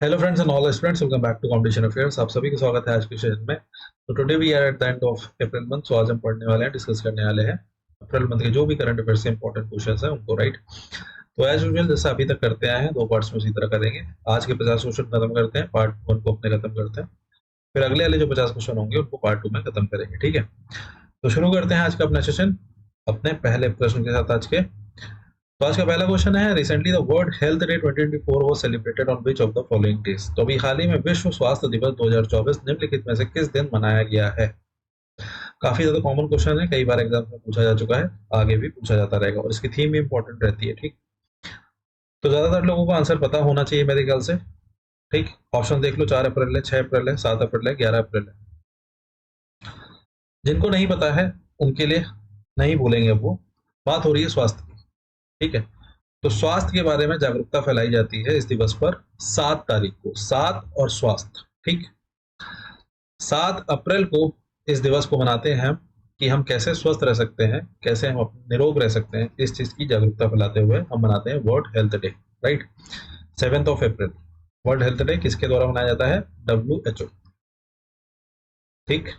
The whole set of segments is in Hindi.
Hello friends and all students, welcome back to competition affairs. आप सभी का स्वागत है आज के सेशन में। तो today we are at the end of April month. So आज हम पढ़ने वाले हैं, डिस्कस करने वाले हैं अप्रैल मंथ के जो भी करंट अफेयर्स से इंपॉर्टेंट क्वेश्चंस हैं उनको, राइट। तो एज यूजुअल जैसे अभी तक करते आए हैं, दो पार्ट्स में उसी तरह करेंगे। आज के 50 क्वेश्चन खत्म करते हैं, पार्ट 1 को अपने खत्म करते हैं, फिर अगले वाले जो 50 क्वेश्चन होंगे उनको पार्ट 2 में खत्म करेंगे, ठीक है। तो शुरू करते हैं आज का अपना सेशन अपने पहले प्रश्न के साथ। आज के तो आज का पहला क्वेश्चन है, recently the world health day 2024 was celebrated on which of the following days. तो अभी हाल ही में विश्व स्वास्थ्य दिवस 2024 निम्नलिखित में से किस दिन मनाया गया है। काफी ज्यादा कॉमन क्वेश्चन है, कई बार एग्जाम में पूछा जा चुका है, आगे भी पूछा जाता रहेगा और इसकी थीम भी इंपॉर्टेंट रहती है, ठीक। तो ज्यादातर लोगों को आंसर पता होना चाहिए मेरे ख्याल से, ठीक। ऑप्शन देख लो, 4 अप्रैल है, 6 अप्रैल है, 7 अप्रैल है, 11 अप्रैल है। जिनको नहीं पता है उनके लिए नहीं बोलेंगे, अब वो बात हो रही है स्वास्थ्य की, ठीक है। तो स्वास्थ्य के बारे में जागरूकता फैलाई जाती है इस दिवस पर 7 तारीख को। 7 और स्वास्थ्य, ठीक। 7 अप्रैल को इस दिवस को मनाते हैं हम कि हम कैसे स्वस्थ रह सकते हैं, कैसे हम निरोग रह सकते हैं, इस चीज की जागरूकता फैलाते हुए हम मनाते हैं world health day, right. 7 of April world health day किसके द्वारा मनाया जाता है? WHO, ठीक।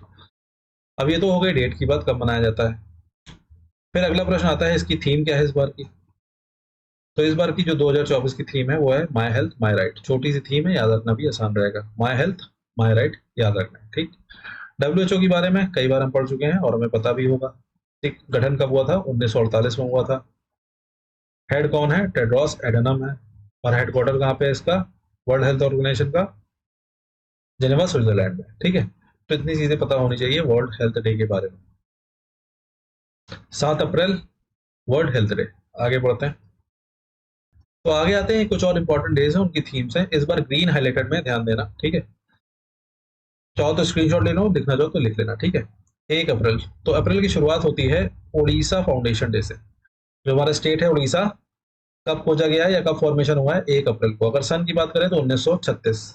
अब ये तो हो गई डेट की बात, कब मनाया जाता है। फिर अगला प्रश्न आता है, इसकी थीम क्या है इस बार की। तो इस बार की जो 2024 की थीम है वो है माई हेल्थ माई राइट। छोटी सी थीम है, याद रखना भी आसान रहेगा। माई हेल्थ माई राइट याद रखना है, ठीक। WHO के बारे में कई बार हम पढ़ चुके हैं और हमें पता भी होगा, ठीक। गठन कब हुआ था? 1948 में हुआ था। हेड कौन है? टेड्रोस एडनम है। और हेडक्वार्टर कहाँ पे है इसका, वर्ल्ड हेल्थ ऑर्गेनाइजेशन का? जेनेवा, स्विट्जरलैंड में, ठीक है। तो इतनी चीजें पता होनी चाहिए वर्ल्ड हेल्थ डे के बारे में। 7 अप्रैल वर्ल्ड हेल्थ डे। आगे बढ़ते हैं। तो आगे आते हैं, कुछ और इंपॉर्टेंट डेज हैं, उनकी थीम्स हैं। इस बार ग्रीन हाईलाइटेड में ध्यान देना, ठीक है। चाहो तो स्क्रीनशॉट ले लो, लिखना चाहो तो लिख लेना, ठीक है। 1 अप्रैल, तो अप्रैल की शुरुआत होती है उड़ीसा फाउंडेशन डे से। जो हमारा स्टेट है उड़ीसा, कब खोजा गया है या कब फॉर्मेशन हुआ है? 1 अप्रैल को। अगर सन की बात करें तो 1936।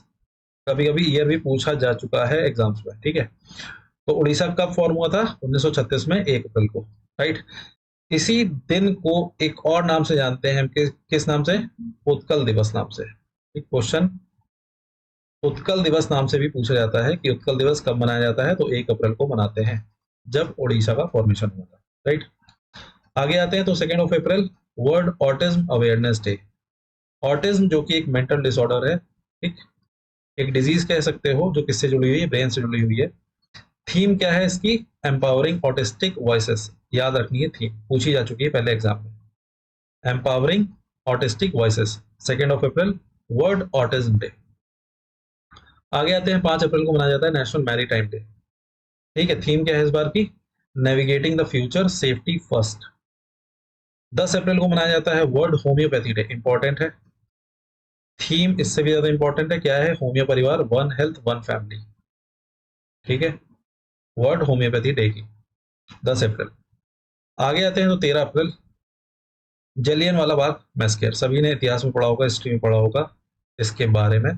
कभी कभी ईयर भी पूछा जा चुका है एग्जाम्स में, ठीक है। तो उड़ीसा कब फॉर्म हुआ था? 1936 में, 1 अप्रैल को, राइट। इसी दिन को एक और नाम से जानते हैं हम, किस नाम से? उत्कल दिवस नाम से। क्वेश्चन उत्कल दिवस नाम से भी पूछा जाता है कि उत्कल दिवस कब मनाया जाता है। तो 1 अप्रैल को मनाते हैं, जब ओडिशा का फॉर्मेशन हुआ था, राइट। आगे आते हैं, तो 2 of April world autism awareness day. Autism जो कि एक मेंटल डिसऑर्डर है, ठीक। एक डिजीज कह सकते हो जो किससे जुड़ी हुई है? ब्रेन से जुड़ी हुई है। थीम क्या है इसकी? Empowering autistic voices. याद रखनी है, थीम पूछी जा चुकी है पहले एग्जाम में। Empowering autistic voices, 2 of April world autism day. आगे आते हैं, 5 अप्रैल को मनाया जाता है नेशनल मैरीटाइम डे, ठीक है। थीम क्या है इस बार की? Navigating the future, safety first. 10 अप्रैल को मनाया जाता है वर्ल्ड होम्योपैथी डे। इंपॉर्टेंट है, थीम इससे भी ज्यादा इंपॉर्टेंट है। क्या है? होम्यो परिवार, वन हेल्थ वन फैमिली, ठीक है। वर्ल्ड होम्योपैथी डे की 10 अप्रैल। आगे आते हैं, तो 13 अप्रैल जलियन वाला बाग मैस्केर। सभी ने इतिहास में पढ़ा होगा, हिस्ट्री में पढ़ा होगा इसके बारे में।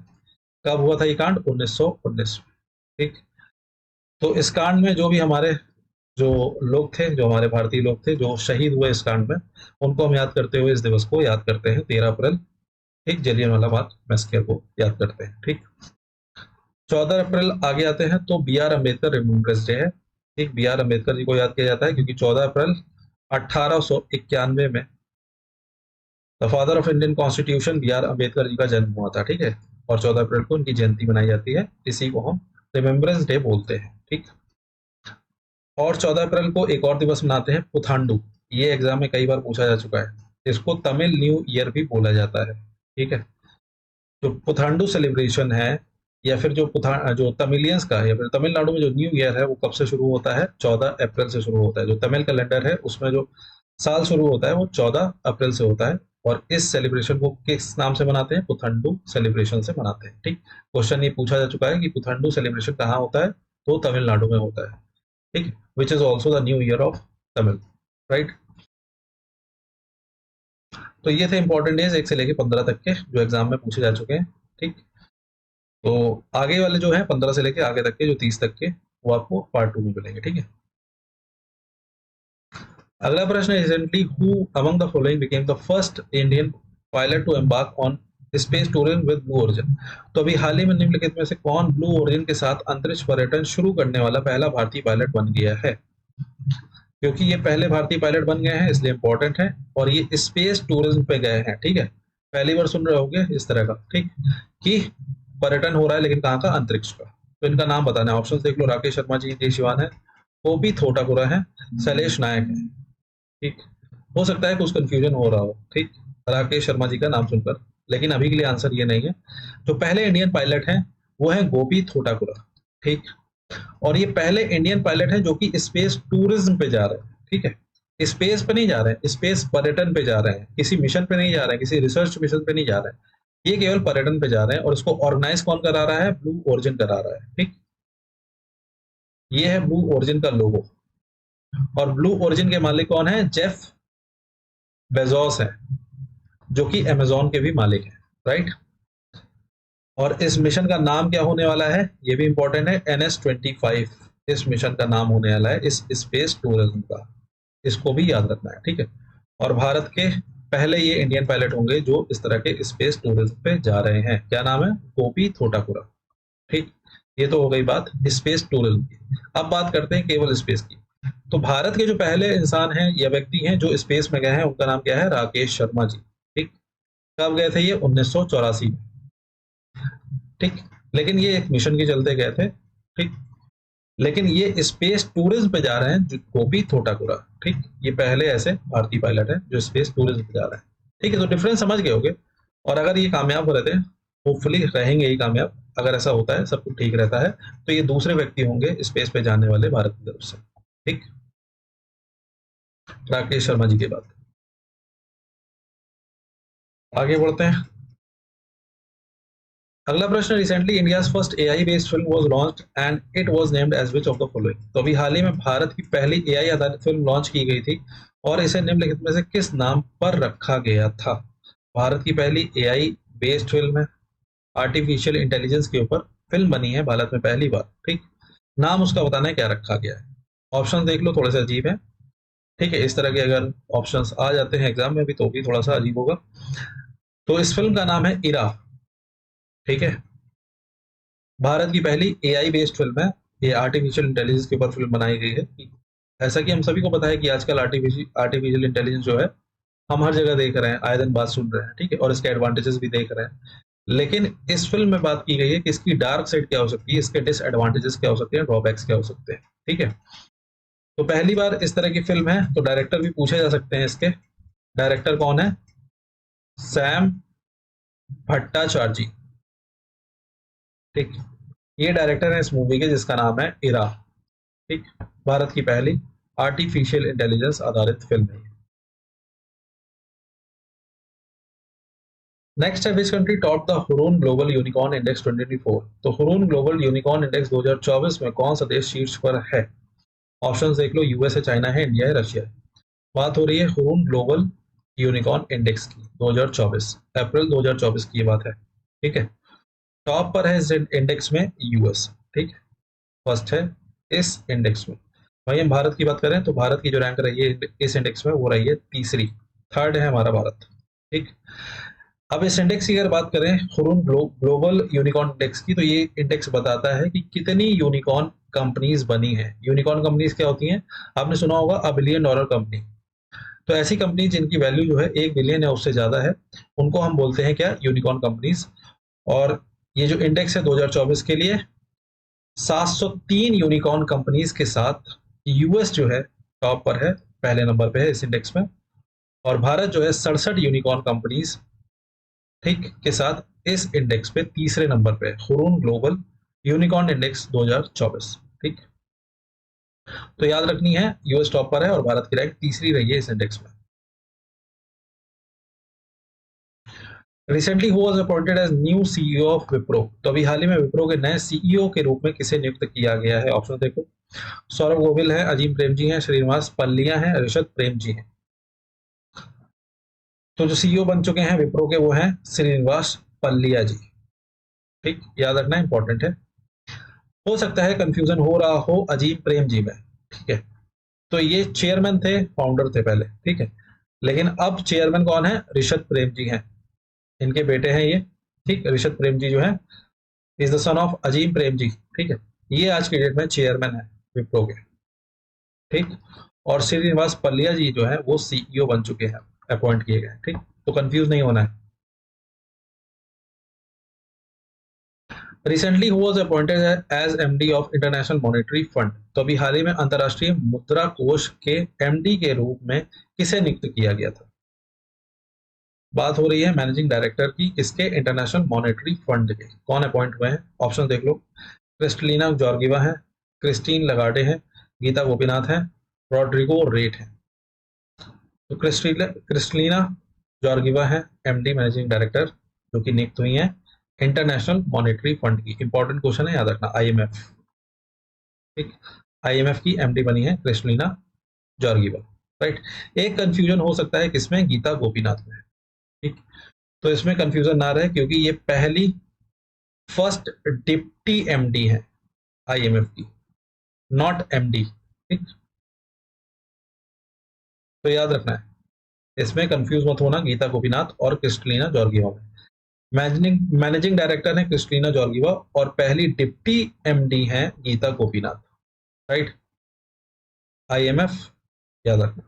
कब हुआ था ये कांड? 1919 में, ठीक। तो इस कांड में जो भी हमारे जो लोग थे, जो हमारे भारतीय लोग थे जो शहीद हुए इस कांड में, उनको हम याद करते हुए इस दिवस को याद करते हैं 13 अप्रैल, ठीक। जलियनवाला बाग मैस्केर को याद करते हैं, ठीक। 14 अप्रैल आगे आते हैं, तो B R Ambedkar remembrance day है, ठीक। बी आर अम्बेडकर जी को याद किया जाता है क्योंकि 14 अप्रैल 1891 में the father of Indian constitution B R Ambedkar ji का जन्म हुआ था, ठीक है। और 14 अप्रैल को उनकी जयंती मनाई जाती है, इसी को हम रिमेम्बरेंस डे बोलते हैं, ठीक। और 14 अप्रैल को एक और दिवस मनाते हैं, पुथांडु। ये एग्जाम में कई बार पूछा जा चुका है। इसको तमिल न्यू ईयर भी बोला जाता है, ठीक है। जो पुथांडु सेलिब्रेशन है, या फिर जो तमिलियंस का है, या फिर तमिलनाडु में जो न्यू ईयर है, वो कब से शुरू होता है? 14 अप्रैल से शुरू होता है। जो तमिल कैलेंडर है उसमें जो साल शुरू होता है वो 14 अप्रैल से होता है। और इस सेलिब्रेशन को किस नाम से मनाते हैं? पुथंडू सेलिब्रेशन से मनाते हैं, ठीक। क्वेश्चन ये पूछा जा चुका है कि पुथंडू सेलिब्रेशन कहाँ होता है? तो तमिलनाडु में होता है, ठीक। Which is also the new year of Tamil, right. तो ये थे इंपॉर्टेंट डेज 1 से लेके 15 तक के, जो एग्जाम में पूछे जा चुके हैं, ठीक। तो आगे वाले जो है 15 से लेके आगे तक के, जो 30 तक के, वो आपको पार्ट 2 में मिलेंगे, ठीक है। अगला प्रश्न है, recently who among the following became the first Indian pilot to embark on space tourism with Blue Origin. तो अभी हाल ही में निम्नलिखित में से कौन ब्लू ओरिजिन के साथ अंतरिक्ष पर्यटन शुरू करने वाला पहला भारतीय पायलट बन गया है? क्योंकि ये पहले भारतीय पायलट बन गए हैं इसलिए इंपॉर्टेंट है, और ये स्पेस टूरिज्म पे गए हैं। ठीक है, पहली बार सुन रहे होगे इस तरह का, ठीक, कि पर्यटन हो रहा है लेकिन कहाँ का? अंतरिक्ष का। तो इनका नाम बताना है। ऑप्शन देख लो, राकेश शर्मा जी, जय शिवान है, गोपी थोटापुरा है, शैलेश नायक है। ठीक, हो सकता है कुछ कंफ्यूजन हो रहा हो, ठीक, राकेश शर्मा जी का नाम सुनकर, लेकिन अभी के लिए आंसर ये नहीं है। जो पहले इंडियन पायलट हैं वो है गोपी थोटापुरा। ठीक, और ये पहले इंडियन पायलट हैं जो कि स्पेस टूरिज्म पे जा रहे हैं। ठीक है, स्पेस पे नहीं जा रहे हैं, स्पेस पर्यटन पे जा रहे हैं, किसी मिशन पे नहीं जा रहे हैं, किसी रिसर्च मिशन पे नहीं जा रहे हैं, ये केवल पर्यटन पे जा रहे हैं। और इसको ऑर्गेनाइज कौन करा रहा है? ब्लू ओरिजिन करा रहा है। ठीक, ये है ब्लू ओरिजिन का लोगो, और ब्लू ओरिजिन के मालिक कौन है? जेफ बेजोस है, जो कि अमेजोन के भी मालिक हैं। राइट, और इस मिशन का नाम क्या होने वाला है? ये भी इंपॉर्टेंट है, NS-25 इस मिशन का नाम होने वाला है, इस स्पेस टूरिज्म का। इसको भी याद रखना है। ठीक है, और भारत के पहले ये इंडियन पायलट होंगे जो इस तरह के स्पेस टूरिज्म पे जा रहे हैं। क्या नाम है? गोपी थोटापुरा। ठीक, ये तो हो गई बात स्पेस टूरिज्म की। अब बात करते हैं केवल स्पेस की। तो भारत के जो पहले इंसान हैं या व्यक्ति हैं जो स्पेस में गए हैं, उनका नाम क्या है? राकेश शर्मा जी। ठीक, कब गए थे ये? 1984 में। ठीक, लेकिन ये एक मिशन के चलते गए थे। ठीक, लेकिन ये स्पेस टूरिज्म पे जा रहे हैं जो गोपी थोटापुरा। ठीक, ये पहले ऐसे भारतीय पायलट हैं जो स्पेस टूरिज्म पे जा रहे हैं। ठीक है, तो डिफरेंस समझ गए होगे। और अगर ये कामयाब हो रहे थे, होपफुली रहेंगे ही कामयाब, अगर ऐसा होता है, सब कुछ ठीक रहता है, तो ये दूसरे व्यक्ति होंगे स्पेस पे जाने वाले भारत की तरफ से। ठीक, राकेश शर्मा जी के बाद आगे बढ़ते हैं। अगला प्रश्न, recently India first AI based film was launched and it was named as which of the following. तो अभी हाल ही में भारत की पहली एआई आधारित फिल्म लॉन्च की गई थी, और इसे निम्नलिखित में से किस नाम पर रखा गया था? भारत की पहली एआई बेस्ड फिल्म है, आर्टिफिशियल इंटेलिजेंस के ऊपर फिल्म बनी है भारत में पहली बार। ठीक, नाम उसका बताना है क्या रखा गया है। ऑप्शन देख लो, थोड़े से अजीब है। ठीक है, इस तरह के अगर ऑप्शंस आ जाते हैं एग्जाम में भी तो भी थोड़ा सा अजीब होगा। तो इस फिल्म का नाम है इरा। ठीक है, भारत की पहली एआई बेस्ड फिल्म है, ये आर्टिफिशियल इंटेलिजेंस के ऊपर फिल्म बनाई गई है। ऐसा कि हम सभी को पता है कि आजकल आर्टिफिशियल इंटेलिजेंस जो है हम हर जगह देख रहे हैं, आए दिन बात सुन रहे हैं। ठीक है, और इसके एडवांटेजेस भी देख रहे हैं। लेकिन इस फिल्म में बात की गई है कि इसकी डार्क साइड क्या हो सकती है, इसके डिसएडवांटेजेस क्या हो सकते हैं, ड्रॉबैक्स क्या हो सकते हैं। ठीक है, तो पहली बार इस तरह की फिल्म है, तो डायरेक्टर भी पूछे जा सकते हैं इसके। डायरेक्टर कौन है? सैम भट्टाचार्य। ठीक, ये डायरेक्टर है इस मूवी के जिसका नाम है इरा। ठीक, भारत की पहली आर्टिफिशियल इंटेलिजेंस आधारित फिल्म है। नेक्स्ट है, which country top the Hurun global unicorn index 2024। तो हुरून ग्लोबल यूनिकॉर्न इंडेक्स 2024 में कौन सा देश शीर्ष पर है? ऑप्शंस देख लो, यूएस है, चाइना है, इंडिया है, रशिया है। बात हो रही है हुरून ग्लोबल यूनिकॉर्न इंडेक्स की 2024, अप्रैल 2024 की ये बात है। ठीक है, टॉप पर है इस इंडेक्स में यूएस। ठीक, फर्स्ट है इस इंडेक्स में। भाई हम भारत की बात करें तो भारत की जो रैंक रही है इस इंडेक्स में वो रही है तीसरी, थर्ड है हमारा भारत। ठीक, अब इस इंडेक्स की अगर बात करें हुरून ग्लोबल यूनिकॉर्न इंडेक्स की, तो ये इंडेक्स बताता है कि कितनी यूनिकॉर्न कंपनीज बनी है। यूनिकॉर्न कंपनीज क्या होती हैं? आपने सुना होगा $1 बिलियन कंपनी। तो ऐसी कंपनी जिनकी वैल्यू जो है 1 बिलियन या उससे ज्यादा है, उनको हम बोलते हैं क्या? Unicorn companies. और ये जो इंडेक्स है 2024 के लिए, 703 यूनिकॉर्न कंपनीज के साथ यूएस जो है टॉप पर है, पहले नंबर पे है इस इंडेक्स में। और भारत जो है 67 यूनिकॉर्न कंपनीज, ठीक, के साथ इस इंडेक्स पे तीसरे नंबर पे, हुरून ग्लोबल यूनिकॉर्न इंडेक्स 2024। ठीक, तो याद रखनी है, यूएस टॉप पर है और भारत की रैंक तीसरी रही है इस इंडेक्स में। Recently who was appointed as new CEO of Wipro. तो अभी हाल ही में विप्रो के नए सीईओ के रूप में किसे नियुक्त किया गया है? ऑप्शन देखो, सौरभ गोविल है, अजीम प्रेम जी हैं, श्रीनिवास पल्लिया हैं, ऋषभ प्रेम जी हैं। तो जो सीईओ बन चुके हैं विप्रो के वो हैं श्रीनिवास पल्लिया जी। ठीक, याद रखना इंपॉर्टेंट है। हो सकता है कंफ्यूजन हो रहा हो अजीम प्रेम जी में। ठीक है, तो ये चेयरमैन थे, फाउंडर थे पहले। ठीक है, लेकिन अब चेयरमैन कौन है? ऋषभ प्रेम जी हैं। इनके बेटे हैं ये, ठीक। ऋषभ प्रेम जी जो है इज द सन ऑफ अजीम प्रेम जी, ठीक है। ये आज के डेट में चेयरमैन है विप्रो के, ठीक। और श्रीनिवास पल्लिया जी जो है वो सीईओ बन चुके हैं, अपॉइंट किए गए, ठीक। तो कंफ्यूज नहीं होना है। Recently who was appointed as MD of International Monetary Fund, तो अभी हाल ही में अंतरराष्ट्रीय मुद्रा कोष के एमडी के रूप में किसे नियुक्त किया गया था? बात हो रही है मैनेजिंग डायरेक्टर की, किसके? इंटरनेशनल मॉनेटरी फंड के। कौन अपॉइंट हुए हैं? ऑप्शन देख लो। क्रिस्टलिना जॉर्गिवा है, क्रिस्टीन लगार्डे है, गीता गोपीनाथ है, रॉड्रिगो रेट है। तो क्रिस्टलिना जॉर्गिवा है एमडी मैनेजिंग डायरेक्टर, जो कि नियुक्त हुई है इंटरनेशनल मॉनेटरी फंड की। इंपॉर्टेंट क्वेश्चन है, याद रखना, आईएमएफ, ठीक। आईएमएफ की एमडी बनी है क्रिस्टलिना जॉर्गिवा, राइट। एक कंफ्यूजन हो सकता है किसमें? गीता गोपीनाथ में, ठीक। तो इसमें कंफ्यूजन ना रहे, क्योंकि ये पहली फर्स्ट डिप्टी एमडी है आईएमएफ की, नॉट एमडी, ठीक। तो याद रखना है, इसमें कंफ्यूज मत होना गीता गोपीनाथ और क्रिस्टलिना जॉर्गिवा में। मैनेजिंग डायरेक्टर है क्रिस्टलिना जॉर्गिवा और पहली डिप्टी एमडी है गीता गोपीनाथ, राइट। आईएमएफ याद रखना।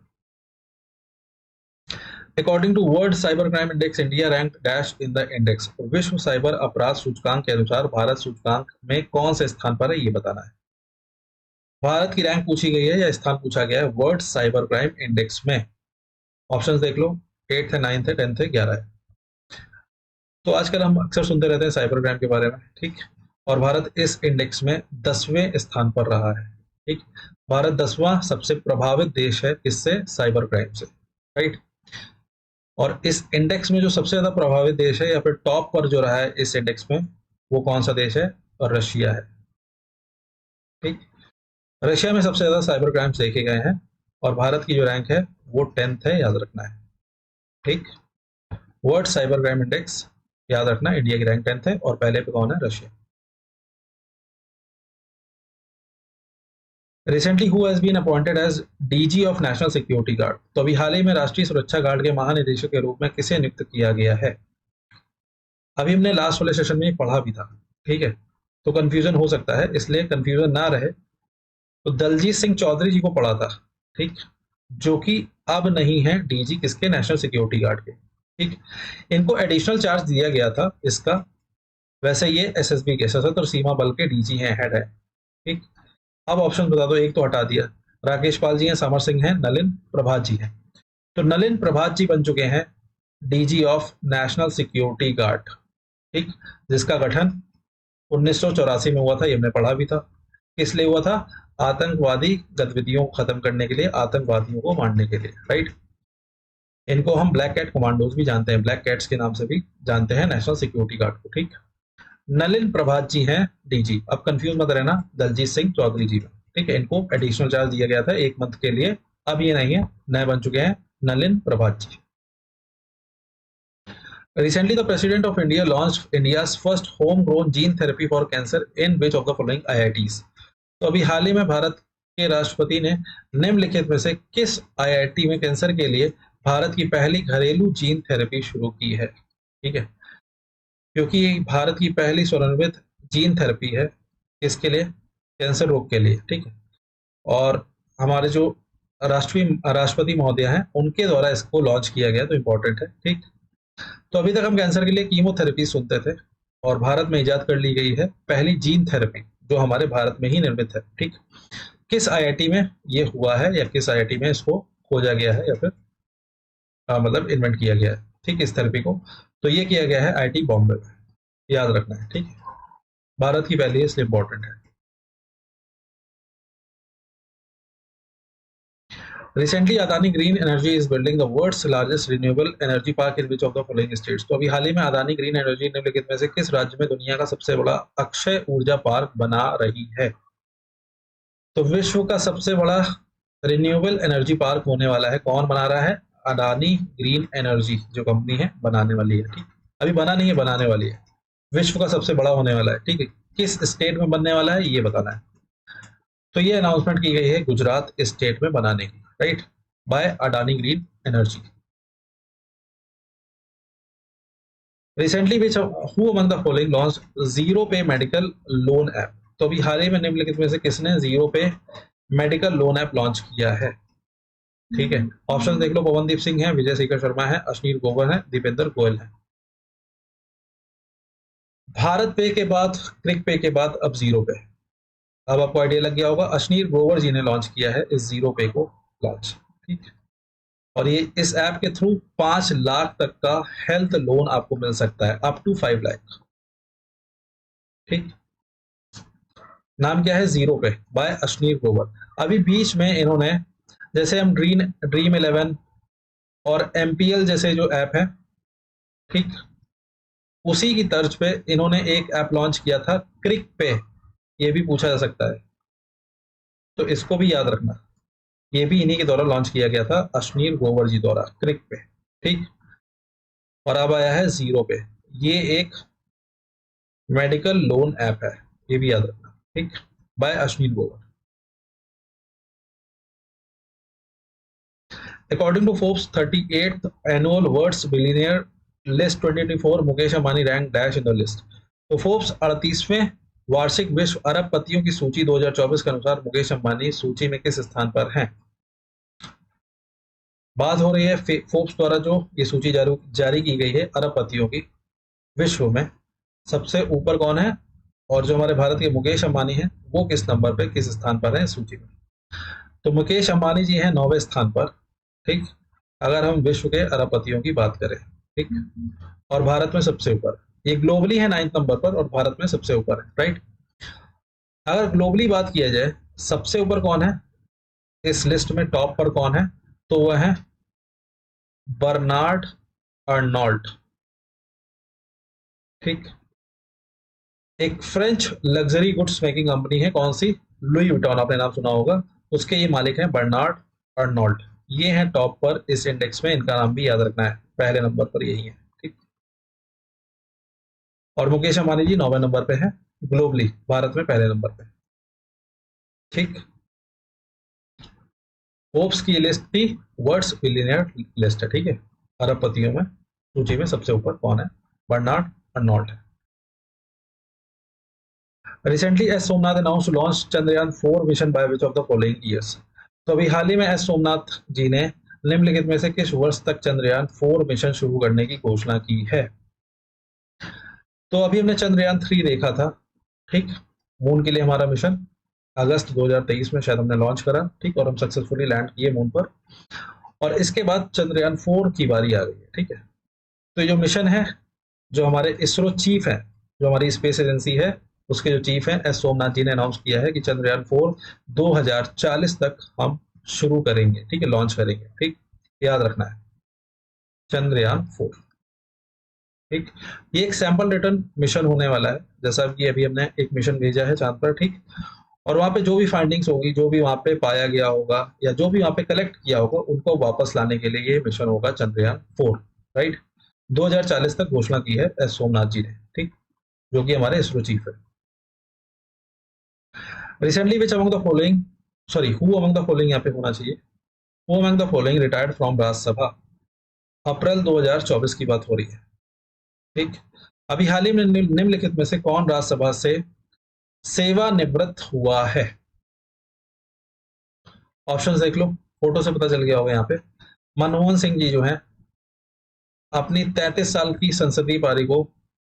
According to World Cyber Crime Index, India rank dash in the index. विश्व साइबर अपराध सूचकांक के अनुसार भारत सूचकांक में कौन से स्थान पर है, ये बताना है। भारत की रैंक पूछी गई है या स्थान पूछा गया है वर्ल्ड साइबर क्राइम इंडेक्स में? ऑप्शंस देख लो, 8th है, 9th है, 10th है, 11 है। तो आजकल हम अक्सर सुनते रहते हैं साइबर क्राइम के बारे में, ठीक। और भारत इस इंडेक्स में 10वें स्थान पर रहा है, ठीक। भारत 10वां सबसे प्रभावित देश है किससे? साइबर क्राइम से, राइट। और इस इंडेक्स में जो सबसे ज्यादा प्रभावित देश है या फिर टॉप पर जो रहा है इस इंडेक्स में, वो कौन सा देश है? और रशिया है, ठीक। रशिया में सबसे ज्यादा साइबर क्राइम्स देखे गए हैं और भारत की जो रैंक है वो 10th है, याद रखना है, ठीक। वर्ल्ड साइबर क्राइम इंडेक्स, याद रखना, इंडिया की रैंक 10th है और पहले पे कौन है? Russia. Recently who has been appointed as DG of National Security Guard, तो अभी हाल ही में राष्ट्रीय सुरक्षा गार्ड के महानिदेशक के रूप में किसे नियुक्त किया गया है? अभी हमने लास्ट वाले सेशन में पढ़ा भी था, ठीक है। तो कंफ्यूजन हो सकता है, इसलिए कंफ्यूजन ना रहे तो दलजीत सिंह चौधरी जी को पढ़ा था, ठीक, जो कि अब नहीं है डीजी किसके? नेशनल सिक्योरिटी गार्ड के, ठीक। इनको एडिशनल चार्ज दिया गया था इसका। वैसे ये एसएसबी के, सशस्त्र सीमा बल के डीजी हैं, हेड है, ठीक। अब ऑप्शन बता दो, एक तो हटा दिया। राकेश पाल जी हैं, समर सिंह हैं, नलिन प्रभात जी हैं। तो नलिन प्रभात जी बन चुके हैं DG of National Security guard, ठीक, जिसका गठन 1984 में हुआ था, ये हमने पढ़ा भी था। किस लिए हुआ था? आतंकवादी गतिविधियों को खत्म करने के लिए, आतंकवादियों को मारने के लिए, राइट। इनको हम ब्लैक कैट कमांडोज भी जानते हैं, ब्लैक कैट्स के नाम से भी जानते हैं नेशनल सिक्योरिटी गार्ड को, ठीक। नलिन प्रभात जी हैं डीजी। अब कंफ्यूज मत रहना दलजीत सिंह चौधरी जी में, ठीक है। इनको एडिशनल चार्ज दिया गया था 1 मंथ के लिए, अब ये नहीं है, नए बन चुके हैं नलिन प्रभात जी। Recently, the President of India launched India's first homegrown gene therapy for cancer in which of the following IITs? तो अभी हाल ही में भारत के राष्ट्रपति ने निम्नलिखित में से किस आईआईटी में कैंसर के लिए भारत की पहली घरेलू जीन थेरेपी शुरू की है, ठीक है। क्योंकि भारत की पहली स्वनिर्मित जीन थेरेपी है किसके लिए? कैंसर रोग के लिए, ठीक है। और हमारे जो राष्ट्रपति महोदय हैं उनके द्वारा इसको लॉन्च किया गया, तो इंपॉर्टेंट है, ठीक। तो अभी तक हम कैंसर के लिए कीमोथेरेपी सुनते थे और भारत में इजाद कर ली गई है पहली जीन थेरेपी, जो हमारे भारत में ही निर्मित है, ठीक। किस आईआईटी में ये हुआ है या किस आईआईटी में इसको खोजा गया है या फिर मतलब इन्वेंट किया गया है, ठीक, इस थेरेपी को? तो ये किया गया है आईआईटी बॉम्बे में, याद रखना है, ठीक। भारत की पहली है, इसलिए इंपॉर्टेंट है। Recently, Adani Green Energy is building the world's largest renewable energy park in which of the following states? तो अभी हाल ही में अदानी ग्रीन एनर्जी निम्नलिखित में से किस राज्य में दुनिया का सबसे बड़ा अक्षय ऊर्जा पार्क बना रही है? तो विश्व का सबसे बड़ा रिन्यूएबल एनर्जी पार्क होने वाला है, कौन बना रहा है? अदानी ग्रीन एनर्जी जो कंपनी है बनाने वाली है, ठीक। अभी बना नहीं है, बनाने वाली है। विश्व का सबसे बड़ा होने वाला है, ठीक है। किस स्टेट में बनने वाला है ये बताना है। तो ये अनाउंसमेंट की गई है गुजरात स्टेट में बनाने की, right, by Adani Green Energy. Recently which who among the following launch zero pay medical loan app. तो अभी हाल ही में निम्नलिखित में से किसने zero pay medical loan app launch किया है? ठीक है, ऑप्शन देख लो, पवनदीप सिंह है, विजय शेखर शर्मा है, अश्नीर गोवर है, दीपेंद्र गोयल है। भारत पे के बाद, क्रिक पे के बाद अब जीरो पे। अब आपको आइडिया लग गया होगा, अश्नीर ग्रोवर जी ने लॉन्च किया है इस जीरो पे को लॉन्च। ठीक, और ये इस ऐप के थ्रू 5 लाख तक का हेल्थ लोन आपको मिल सकता है, अप टू 5 लाख। ठीक, नाम क्या है? जीरो पे बाय अश्नीर ग्रोवर। अभी बीच में इन्होंने, जैसे हम ड्रीम 11 और एमपीएल जैसे जो ऐप है, ठीक, उसी की तर्ज पे इन्होंने एक ऐप लॉन्च किया था क्रिक पे। ये भी पूछा जा सकता है, तो इसको भी याद रखना। ये भी इन्हीं के द्वारा लॉन्च किया गया था, अश्नीर ग्रोवर जी द्वारा, क्रिक पे। ठीक, और अब आया है जीरो पे। ये एक मेडिकल लोन ऐप है, ये भी याद रखना। ठीक, by Ashneer Grover. According to Forbes 38th annual world's billionaire list 2024, Mukesh Ambani rank dash in the list. तो फोर्ब्स 38वें वार्षिक विश्व अरबपतियों की सूची 2024 के अनुसार मुकेश अंबानी सूची में किस स्थान पर हैं? बात हो रही है फोर्ब्स द्वारा जो ये सूची जारी की गई है अरबपतियों की, विश्व में सबसे ऊपर कौन है, और जो हमारे भारत के मुकेश अंबानी हैं वो किस नंबर पे, किस स्थान पर है सूची में? तो मुकेश अंबानी जी हैं 9वें स्थान पर। ठीक, अगर हम विश्व के अरबपतियों की बात करें। ठीक, और भारत में सबसे ऊपर, ये ग्लोबली है 9th नंबर पर और भारत में सबसे ऊपर है। राइट, अगर ग्लोबली बात किया जाए, सबसे ऊपर कौन है इस लिस्ट में, टॉप पर कौन है, तो वह है बर्नार्ड अर्नोल्ट। ठीक, एक French luxury goods making company है, कौन सी? लुई विटॉन, आपने नाम सुना होगा, उसके ये मालिक हैं बर्नार्ड अर्नोल्ट। ये हैं टॉप पर इस इंडेक्स में, इनका नाम भी याद रखना है, पहले नंबर पर यही है। ठीक, और मुकेश अंबानी जी 9वें नंबर पे है ग्लोबली, भारत में पहले नंबर पे। ठीक, फोर्ब्स की लिस्ट थी वर्ल्ड्स बिलियनियर लिस्ट है। ठीक है, अरबपतियों में सूची में सबसे ऊपर कौन है? बर्नार्ड अर्नोल्ट है। Recently S Somnath announce launch Chandrayaan 4 mission bye which of the following years. तो अभी हाल ही में एस सोमनाथ जी ने निम्नलिखित में से किस वर्ष तक चंद्रयान 4 मिशन शुरू करने की घोषणा की है? तो अभी हमने चंद्रयान 3 देखा था। ठीक, मून के लिए हमारा मिशन अगस्त 2023 में शायद हमने लॉन्च करा। ठीक, और हम सक्सेसफुली लैंड किए मून पर, और इसके बाद चंद्रयान 4 की बारी आ गई है। ठीक है, तो ये जो मिशन है, जो हमारे इसरो चीफ है, जो हमारी स्पेस एजेंसी है, उसके जो चीफ हैं एस सोमनाथ जी ने अनाउंस किया है कि चंद्रयान 4 2040 तक हम शुरू करेंगे। ठीक है, लॉन्च करेंगे। ठीक, याद रखना है, चंद्रयान 4। ठीक, ये एक सैंपल रिटर्न मिशन होने वाला है, जैसा कि अभी हमने एक मिशन भेजा है चांद पर। ठीक, और वहां पे जो भी फाइंडिंग्स होगी, जो भी वहां पे पाया गया होगा या जो भी वहां पे कलेक्ट किया होगा, उनको वापस लाने के लिए ये मिशन होगा चंद्रयान 4। राइट, 2040 तक घोषणा की है एस सोमनाथ जी ने। ठीक, जो कि हमारे इसरो चीफ है। Recently which among the following, sorry, who among the following यहाँ पे होना चाहिए, who among the following retired from Rajya Sabha. April 2024 की बात हो रही है। ठीक, अभी हाल ही में निम्नलिखित में से कौन राज्यसभा से सेवानिवृत्त हुआ है? ऑप्शंस देख लो, फोटो से पता चल गया होगा यहाँ पे। मनमोहन सिंह जी जो हैं अपनी 33 साल की संसदीय पारी को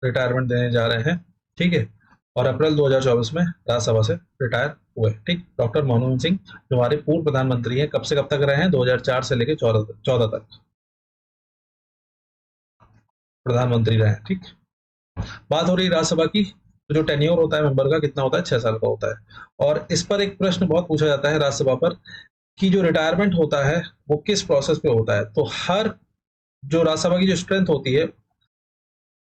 रिटायरमेंट देने जा रहे हैं। ठीक है, और अप्रैल 2024 में राज्यसभा से रिटायर हुए। ठीक, डॉक्टर मनमोहन सिंह जो हमारे पूर्व प्रधानमंत्री हैं, कब से कब तक रहे हैं? 2004 से लेकर 14 तक प्रधानमंत्री रहे हैं। ठीक, बात हो रही राज्यसभा की, तो जो टेन्योर होता है मेंबर का कितना होता है? 6 साल का होता है। और इस पर एक प्रश्न बहुत पूछा जाता है राज्यसभा पर कि जो रिटायरमेंट होता है वो किस प्रोसेस पे होता है। तो हर जो राज्यसभा की जो स्ट्रेंथ होती है,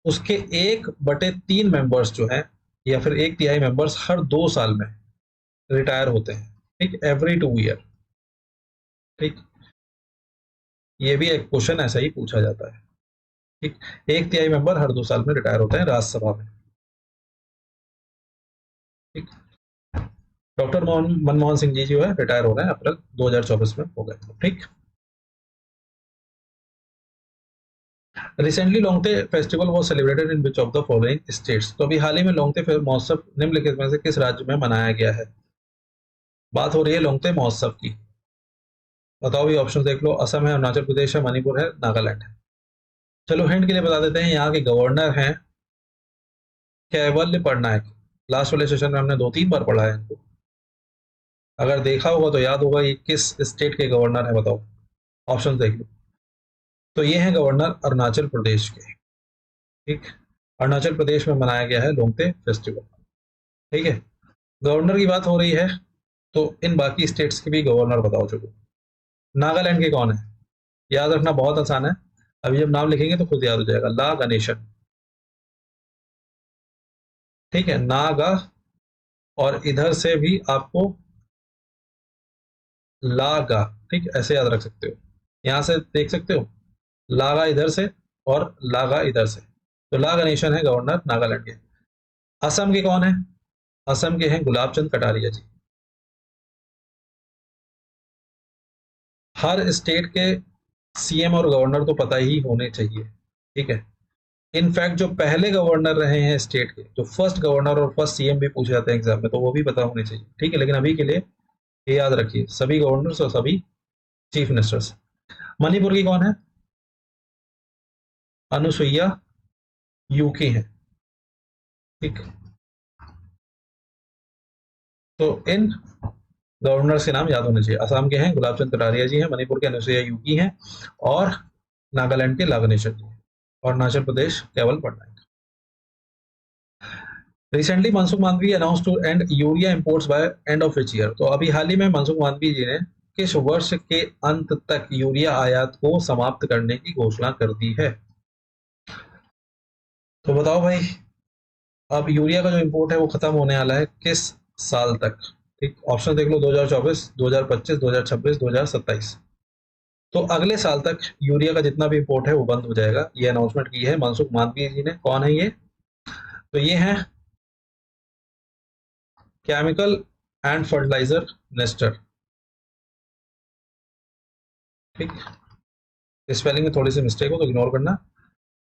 उसके 1/3 मेंबर्स जो है, या फिर 1/3 मेंबर्स हर 2 साल में रिटायर होते हैं। ठीक, एवरी 2 ईयर। ठीक, ये भी एक क्वेश्चन ऐसा ही पूछा जाता है। ठीक, 1/3 मेंबर हर 2 साल में रिटायर होते हैं राज्यसभा में। ठीक, डॉक्टर मनमोहन सिंह जी जो है रिटायर हो रहे हैं, अप्रैल 2024 में हो गए। ठीक, recently Longte festival was celebrated in which of the following states. तो अभी हाल ही में लोंगते महोत्सव निम्नलिखित में से किस राज्य में मनाया गया है? बात हो रही है लोंगते महोत्सव की। बताओ भी, ऑप्शन देख लो। असम है, अरुणाचल प्रदेश है, मणिपुर है, नागालैंड है। चलो हिंट के लिए बता देते हैं, यहाँ के गवर्नर हैं कैवल्य पटनायक। लास्ट वाले सेशन में हमने 2-3 बार पढ़ा है इनको। अगर देखा होगा तो याद होगा ये किस स्टेट के गवर्नर है, बताओ। ऑप्शन देख लो। तो ये है गवर्नर अरुणाचल प्रदेश के। ठीक, अरुणाचल प्रदेश में मनाया गया है लोंगते फेस्टिवल। ठीक है, गवर्नर की बात हो रही है तो इन बाकी स्टेट्स के भी गवर्नर बताओ। चलो, नागालैंड के कौन है? याद रखना बहुत आसान है, अभी जब नाम लिखेंगे तो खुद याद हो जाएगा। ला गणेशन। ठीक है, नागा, और इधर से भी आपको लागा। ठीक, ऐसे याद रख सकते हो, यहां से देख सकते हो, लागा इधर से और लागा इधर से। तो ला गणेशन है गवर्नर नागालैंड के। असम के कौन है? असम के हैं गुलाब चंद कटारिया जी। हर स्टेट के सीएम और गवर्नर तो पता ही होने चाहिए। ठीक है, इनफैक्ट जो पहले गवर्नर रहे हैं स्टेट के, जो फर्स्ट गवर्नर और फर्स्ट सीएम भी पूछे जाते हैं एग्जाम में, तो वो भी पता होने चाहिए। ठीक है, लेकिन अभी के लिए ये याद रखिए, सभी गवर्नर्स और सभी चीफ मिनिस्टर्स। मणिपुर की कौन है? अनुसुईया यूके है। ठीक, तो इन गवर्नर्स के नाम याद होने चाहिए। असम के हैं गुलाब चंद कटारिया जी हैं, मणिपुर के अनुसुईया यूकी हैं, और नागालैंड के लागनेश्वर जी हैं, और अरुणाचल प्रदेश केवल Patnaik. Recently Mansukh Mandaviya announce to end urea imports by end of which year. तो अभी हाल ही में मनसुख मांडवी जी ने किस वर्ष के अंत तक यूरिया आयात को समाप्त करने की घोषणा कर दी है? तो बताओ भाई, अब यूरिया का जो इंपोर्ट है वो खत्म होने वाला है किस साल तक? ठीक, ऑप्शन देख लो। 2024, 2025, 2026, 2027। तो अगले साल तक यूरिया का जितना भी इंपोर्ट है वो बंद हो जाएगा। ये अनाउंसमेंट की है मनसुख मांडविया जी ने। कौन है ये? तो ये है केमिकल एंड फर्टिलाइजर मिनिस्टर। ठीक, स्पेलिंग में थोड़ी सी मिस्टेक हो तो इग्नोर करना।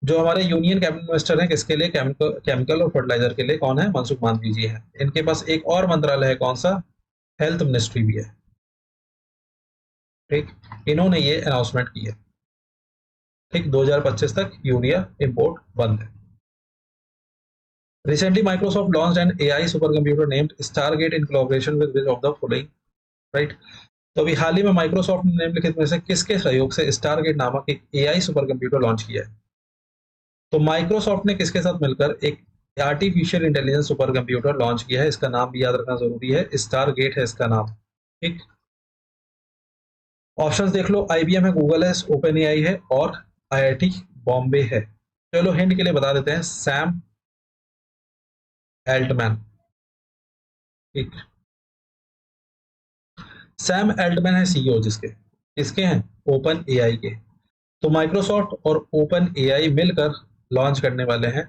जो हमारे यूनियन कैबिनेट मिनिस्टर हैं किसके लिए? केमिकल और फर्टिलाइजर के लिए कौन है? मनसुख मांडविया जी हैं। इनके पास एक और मंत्रालय है, कौन सा? हेल्थ मिनिस्ट्री भी है। ठीक, इन्होंने ये अनाउंसमेंट की है। ठीक, 2025 तक यूरिया इंपोर्ट बंद है। Recently, Microsoft launched an AI supercomputer named Stargate in collaboration with which of the following? Right, तो अभी हाल ही में माइक्रोसॉफ्ट ने निम्नलिखित में से किसके सहयोग से स्टारगेट नामक एक एआई सुपर कंप्यूटर लॉन्च किया है? तो माइक्रोसॉफ्ट ने किसके साथ मिलकर एक artificial intelligence super computer launch किया है? इसका नाम भी याद रखना जरूरी है, स्टारगेट है इसका नाम। ठीक, ऑप्शंस देख लो। आईबीएम है, गूगल है, ओपन एआई है, और आईआईटी बॉम्बे है। चलो हिंट के लिए बता देते हैं, सैम एल्टमैन। ठीक, सैम एल्टमैन है सीईओ जिसके। किसके हैं? ओपन एआई के। तो माइक्रोसॉफ्ट और ओपन एआई मिलकर लॉन्च करने वाले हैं,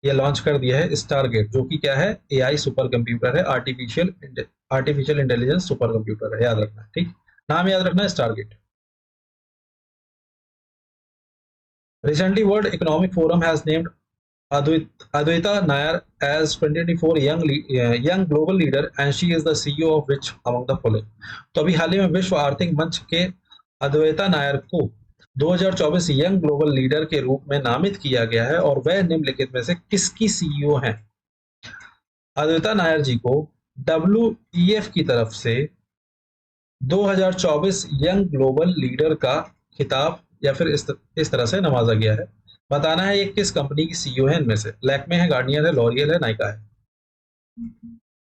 ये लॉन्च कर दिया है स्टारगेट, जो कि क्या है? एआई सुपर कंप्यूटर है, आर्टिफिशियल इंटेलिजेंस सुपर कंप्यूटर है, याद रखना। ठीक, नाम याद रखना है, Stargate. Recently world economic forum has named Adwaita Nair as 2024 young global leader and she is the CEO of which among the following? तो अभी हाल ही में विश्व आर्थिक मंच के अद्वैता नायर को 2024 यंग ग्लोबल लीडर के रूप में नामित किया गया है, और वह निम्नलिखित में से किसकी सीईओ हैं? अद्वैता नायर जी को WEF की तरफ से 2024 यंग ग्लोबल लीडर का खिताब या फिर इस तरह से नवाजा गया है। बताना है ये किस कंपनी की सीईओ है इनमें से। लैक्मे है, गार्नियर है, लॉरियल है, नाइका है।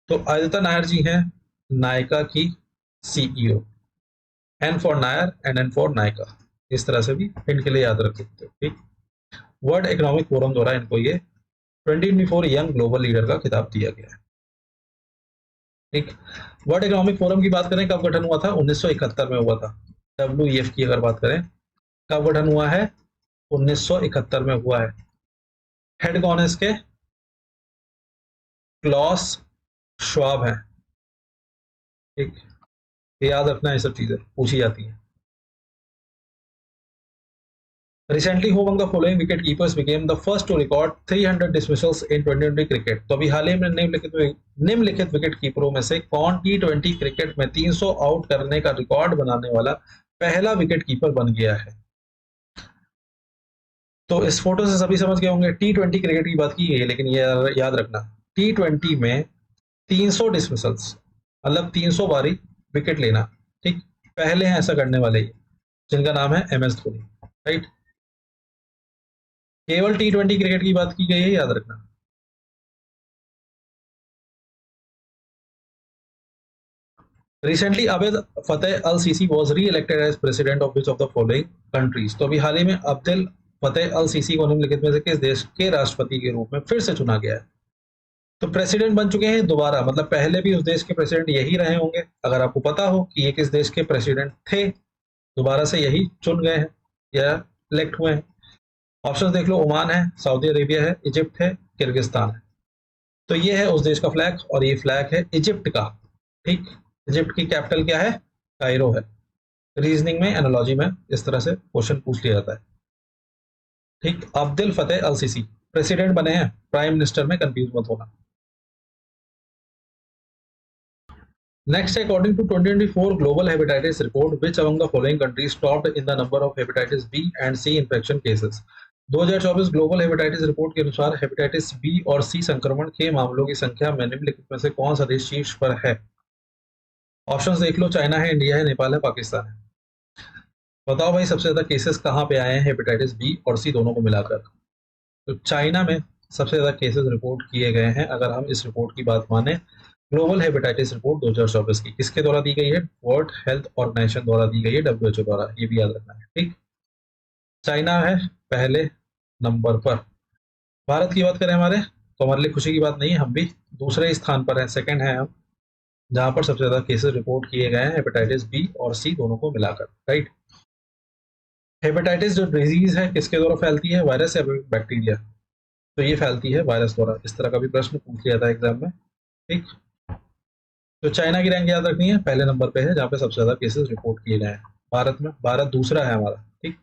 तो आदित्य नायर जी हैं नायका की CEO. N for Nayar and N for Nykaa, इस तरह से भी इनके लिए याद रख सकते हो। ठीक, वर्ल्ड इकोनॉमिक फोरम द्वारा इनको ये 2024 यंग ग्लोबल लीडर का खिताब दिया गया है। ठीक, वर्ल्ड इकोनॉमिक फोरम की बात करें, कब गठन हुआ था? 1971 में हुआ था। WEF की अगर बात करें, कब गठन हुआ है? 1971 में हुआ है। हेड कौन है इसके? क्लॉस श्वाब है। ठीक, याद रखना, ये सब चीजें पूछी जाती हैं। Recently, who among the following wicket keepers became the first to record 300 dismissals in 2020 cricket? तो अभी हाल ही में निम्नलिखित विकेट कीपरों में से कौन T20 क्रिकेट में 300 आउट करने का रिकॉर्ड बनाने वाला पहला विकेट कीपर बन गया है? तो इस फोटो से सभी समझ गए होंगे T20 क्रिकेट की बात की गई है, लेकिन ये याद रखना T20 में 300 डिसमिसल्स मतलब 300 बारी विकेट लेना, ठीक, पहले हैं ऐसा करने वाले जिनका नाम है MS धोनी, राइट। केवल T20 क्रिकेट की बात की गई है, याद रखना। Recently Abdel Fattah al Sisi was re elected as president of which of the following countries? तो अभी हाल ही में अब्दुल फतेह अल सीसी को निम्नलिखित में से किस देश के राष्ट्रपति के रूप में फिर से चुना गया है? तो प्रेसिडेंट बन चुके हैं दोबारा, मतलब पहले भी उस देश के प्रेसिडेंट यही रहे होंगे। अगर आपको पता हो कि ये किस देश के प्रेसिडेंट थे, दोबारा से यही चुन गए हैं या इलेक्ट हुए हैं। ऑप्शन देख लो, ओमान है, सऊदी अरेबिया है, इजिप्ट है, किर्गिस्तान है। तो ये है उस देश का फ्लैग और ये फ्लैग है इजिप्ट का, ठीक। इजिप्ट की कैपिटल क्या है? कायरो है। रीजनिंग में, एनालॉजी में इस तरह से क्वेश्चन पूछ लिया जाता है, ठीक। Abdul Fattah al CC president बने हैं, प्राइम मिनिस्टर में कंफ्यूज मत होना। Next, according to 2024 Global Hepatitis Report, which among the following countries topped in the number of hepatitis B and C infection cases? 2024 global hepatitis report के अनुसार हेपेटाइटिस बी और सी संक्रमण के मामलों की संख्या में निम्नलिखित में से कौन सा देश शीर्ष पर है? ऑप्शंस देख लो, चाइना है, इंडिया है, नेपाल है, पाकिस्तान है। बताओ भाई सबसे ज्यादा केसेस कहाँ पे आए हैं हेपेटाइटिस बी और सी दोनों को मिलाकर? तो चाइना में सबसे ज्यादा केसेस रिपोर्ट किए गए हैं, अगर हम इस रिपोर्ट की बात माने। ग्लोबल हेपेटाइटिस रिपोर्ट 2024 की किसके द्वारा दी गई है? वर्ल्ड हेल्थ ऑर्गेनाइजेशन द्वारा दी गई है, WHO द्वारा, ये भी याद रखना है, ठीक। चाइना है पहले नंबर पर। भारत की बात करें हमारे, तो हमारे लिए खुशी की बात नहीं है, हम भी दूसरे स्थान पर हैं, सेकंड है हम, जहां पर सबसे ज्यादा केसेस रिपोर्ट किए गए हैं हेपेटाइटिस बी और सी दोनों को मिलाकर, राइट। हेपेटाइटिस जो डिजीज है किसके द्वारा फैलती है? वायरस या बैक्टीरिया? तो ये फैलती है वायरस द्वारा। इस तरह का भी प्रश्न पूछ लिया था एग्जाम में, ठीक। तो चाइना की रैंक याद रखनी है, पहले नंबर पे है जहां पे सबसे ज्यादा केसेस रिपोर्ट किए गए हैं। भारत में, भारत दूसरा है हमारा, ठीक।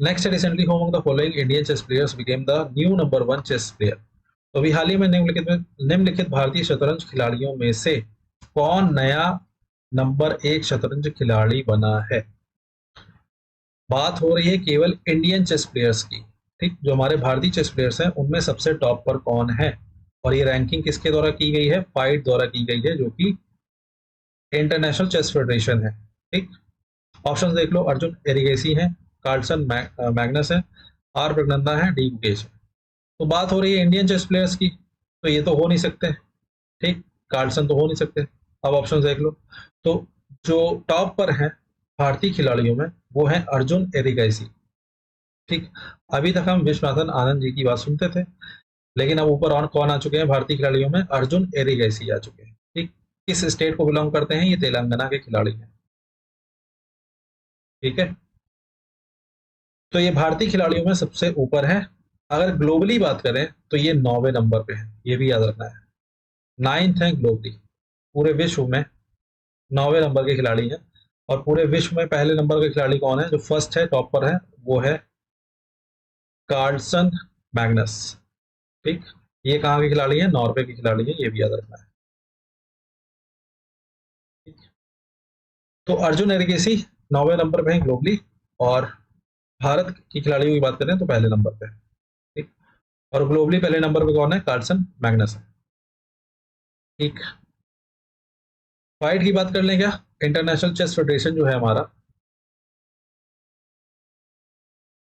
Next, recently who among of the following Indian chess players became the new number 1 chess player? तो अभी हाल ही में निम्नलिखित भारतीय शतरंज खिलाड़ियों में से कौन नया नंबर 1 शतरंज खिलाड़ी बना है? बात हो रही है केवल इंडियन चेस प्लेयर्स की, ठीक। जो हमारे भारतीय चेस प्लेयर्स हैं उनमें सबसे टॉप पर कौन है? और ये रैंकिंग किसके द्वारा की गई है? फाइट द्वारा की गई है, जो कि इंटरनेशनल चेस फेडरेशन है, ठीक। ऑप्शंस देख लो, अर्जुन एरिगेसी है, कार्लसन मैग्नस है, आर प्रगनंदा है, डी गुकेश है। तो बात हो रही है इंडियन चेस प्लेयर्स की, तो ये तो हो नहीं सकते, ठीक। कार्लसन तो हो नहीं सकते। अब ऑप्शन देख लो, तो जो टॉप पर है भारतीय खिलाड़ियों में वो है अर्जुन एरिगेसी, ठीक। अभी तक हम विश्वनाथन आनंद जी की बात सुनते थे, लेकिन अब ऊपर और कौन आ चुके हैं भारतीय खिलाड़ियों में? अर्जुन एरिगेसी आ चुके हैं, ठीक। किस स्टेट को बिलोंग करते हैं? ये तेलंगाना के खिलाड़ी हैं, ठीक है। तो ये भारतीय खिलाड़ियों में सबसे ऊपर है। अगर ग्लोबली बात करें तो ये 9वें नंबर पे है, ये भी याद रखना है। 9th है ग्लोबली, पूरे विश्व में 9वें नंबर के खिलाड़ी हैं। और पूरे विश्व में पहले नंबर के खिलाड़ी कौन है? जो फर्स्ट है, टॉप पर है, वो है कार्लसन मैग्नस, ठीक। ये कहाँ के खिलाड़ी है? नॉर्वे के खिलाड़ी है, ये भी याद रखना है, ठीक। तो अर्जुन एरिगेसी 9वें नंबर पे है ग्लोबली, और भारत की खिलाड़ियों की बात करें तो पहले नंबर पे है, ठीक। और ग्लोबली पहले नंबर पे कौन है? कार्लसन मैग्नस है, ठीक। फाइट की बात कर लें क्या? इंटरनेशनल चेस फेडरेशन जो है हमारा,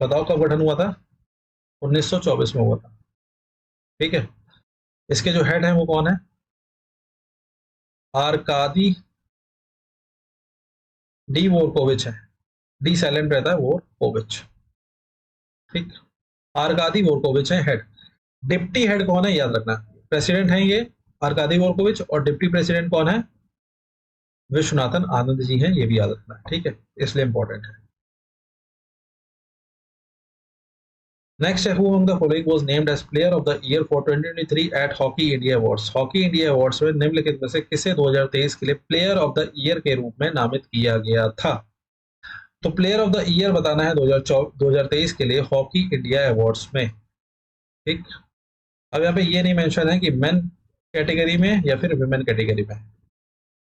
बताओ कब गठन हुआ था? 1924 में हुआ था, ठीक है। इसके जो हेड है वो कौन है? आरकादी डी वोरकोविच है, डी साइलेंट रहता है, वोरकोविच, ठीक। आरकादी वोरकोविच है हेड। डिप्टी हेड कौन है? याद रखना, प्रेसिडेंट है ये आरकादी वोरकोविच, और डिप्टी प्रेसिडेंट कौन है? विश्वनाथन आनंद जी हैं, ये भी याद रखना, ठीक है, इसलिए इंपॉर्टेंट है। नेक्स्ट है, who among the following was named as player of the year for 2023 at Hockey India awards? Hockey India awards में निम्नलिखित में से किसे 2023 के लिए प्लेयर ऑफ द ईयर के रूप में नामित किया गया था? तो प्लेयर ऑफ द ईयर बताना है 2023 के लिए हॉकी इंडिया अवार्ड्स में, ठीक। अब यहाँ पे ये नहीं मेंशन है कि मेन कैटेगरी में या फिर विमेन कैटेगरी में,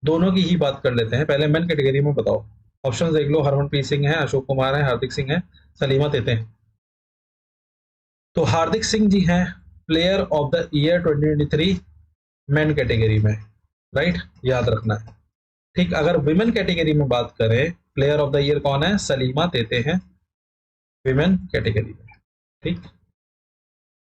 दोनों की ही बात कर लेते हैं। पहले मेन कैटेगरी में बताओ। ऑप्शन देख लो, हरमनप्रीत सिंह है, अशोक कुमार है, हार्दिक सिंह है, सलीमा तेते हैं। तो हार्दिक सिंह जी हैं player of the year 2023 main category में, राइट, याद रखना है, ठीक। अगर विमेन कैटेगरी में बात करें, प्लेयर ऑफ द ईयर कौन है? सलीमा तेते हैं विमेन कैटेगरी में, ठीक।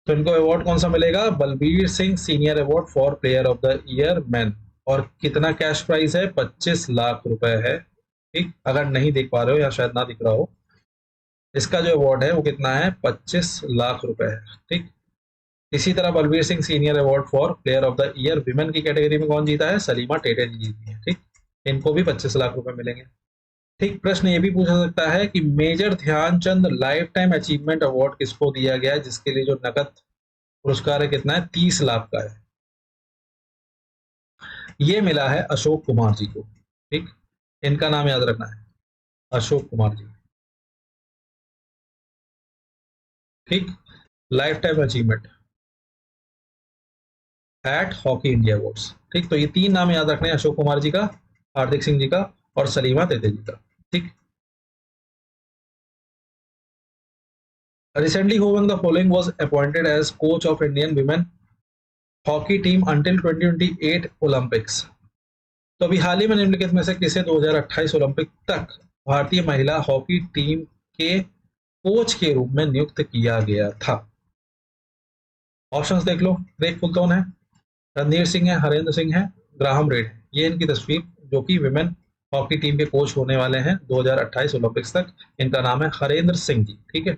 तो इनको अवार्ड कौन सा मिलेगा? Balbir Singh senior award for player of the year man. और कितना कैश प्राइस है? 25 लाख रुपए है, ठीक। अगर नहीं देख पा रहे हो या शायद ना दिख रहा हो, इसका जो अवार्ड है वो कितना है? 25 लाख रुपए है, ठीक। इसी तरह Balbir Singh senior award for player of the year women की कैटेगरी में कौन जीता है? सलीमा टेटे जी जीती है, ठीक। इनको भी 25 लाख रुपए मिलेंगे, ठीक। प्रश्न ये भी पूछा सकता है कि major Dhyanchand life time achievement award किसको दिया गया है, जिसके लिए जो नकद पुरस्कार है कितना है? 30 लाख का है। ये मिला है अशोक कुमार जी को, ठीक। इनका नाम याद रखना है, अशोक कुमार जी, ठीक। Lifetime achievement at Hockey India awards, ठीक। तो ये तीन नाम याद रखने हैं, अशोक कुमार जी का, हार्दिक सिंह जी का और सलीमा तेते जी का, ठीक। Recently, who among the following was appointed as coach of Indian women hockey team until 2028 Olympics? तो अभी हाल ही में निम्नलिखित में से किसे 2028 ओलंपिक तक भारतीय महिला हॉकी टीम के कोच के रूप में नियुक्त किया गया था? ऑप्शंस देख लो। क्रेग फुलटोन है, रणधीर सिंह है, हरेंद्र सिंह है, ग्राहम रेड। ये इनकी तस्वीर जो कि विमेन हॉकी टीम के कोच होने वाले हैं 2028 ओलंपिक्स तक। इनका नाम है हरेंद्र सिंह जी, ठीक है।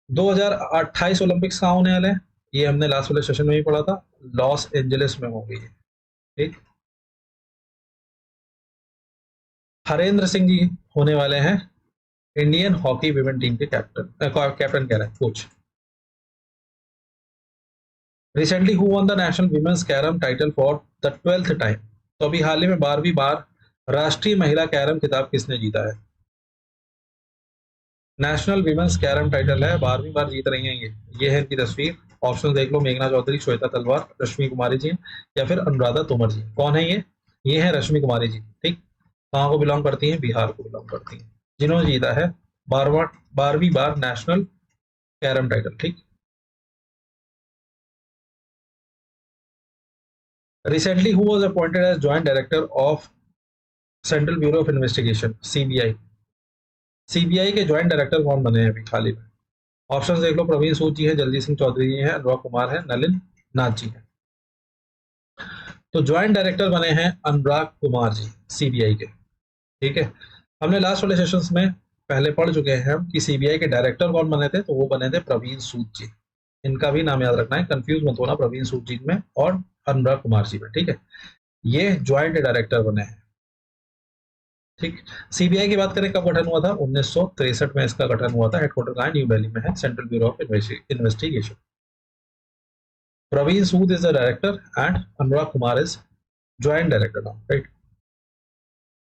2028 ओलंपिक्स कहाँ होने वाले हैं? ये हमने लास्ट वाले सेशन में ही पढ़ा था, लॉस एंजलिस में होंगे, ठीक। हरेंद्र सिंह जी होने वाले हैं इंडियन हॉकी विमेन टीम के कैप्टन, कैप्टन कह रहे हैं, coach. Recently who one the national women's carrom title for the 12th time? तो अभी हाल ही में 12वीं बार राष्ट्रीय महिला कैरम खिताब किसने जीता है? नेशनल विमेन्स कैरम टाइटल है, 12वीं बार जीत रही हैं ये है इनकी तस्वीर। ऑप्शन देख लो, मेघना चौधरी, श्वेता तलवार, रश्मि कुमारी जी या फिर अनुराधा तोमर जी। कौन है ये है रश्मि कुमारी जी, ठीक। कहाँ को बिलोंग करती हैं? बिहार को बिलोंग करती हैं, जिन्होंने जीता है 12वीं बार नेशनल कैरम टाइटल, ठीक। Recently who was appointed as joint director of Central Bureau of Investigation CBI? CBI के ज्वाइंट डायरेक्टर कौन बने हैं अभी हाल ही में? ऑप्शन देख लो, प्रवीण सूद जी है, जगजीत सिंह चौधरी जी है, अनुराग कुमार है, नलिन नाथ जी है। तो ज्वाइंट डायरेक्टर बने हैं अनुराग कुमार जी सीबीआई के, ठीक है। हमने लास्ट वाले सेशंस में पहले पढ़ चुके हैं हम कि सीबीआई के डायरेक्टर कौन बने थे, तो वो बने थे प्रवीण सूद जी। इनका भी नाम याद रखना है, कंफ्यूज मत होना प्रवीण सूद जी में और अनुराग कुमार जी में, ठीक है। ये ज्वाइंट डायरेक्टर बने हैं, ठीक। सीबीआई की बात करें कब गठन हुआ था? 1963 में इसका गठन हुआ था। हेडक्वार्टर कहाँ? न्यू दिल्ली में है, Central Bureau of Investigation. Praveen Sood is the director and Anurag Kumar is joint director now, right.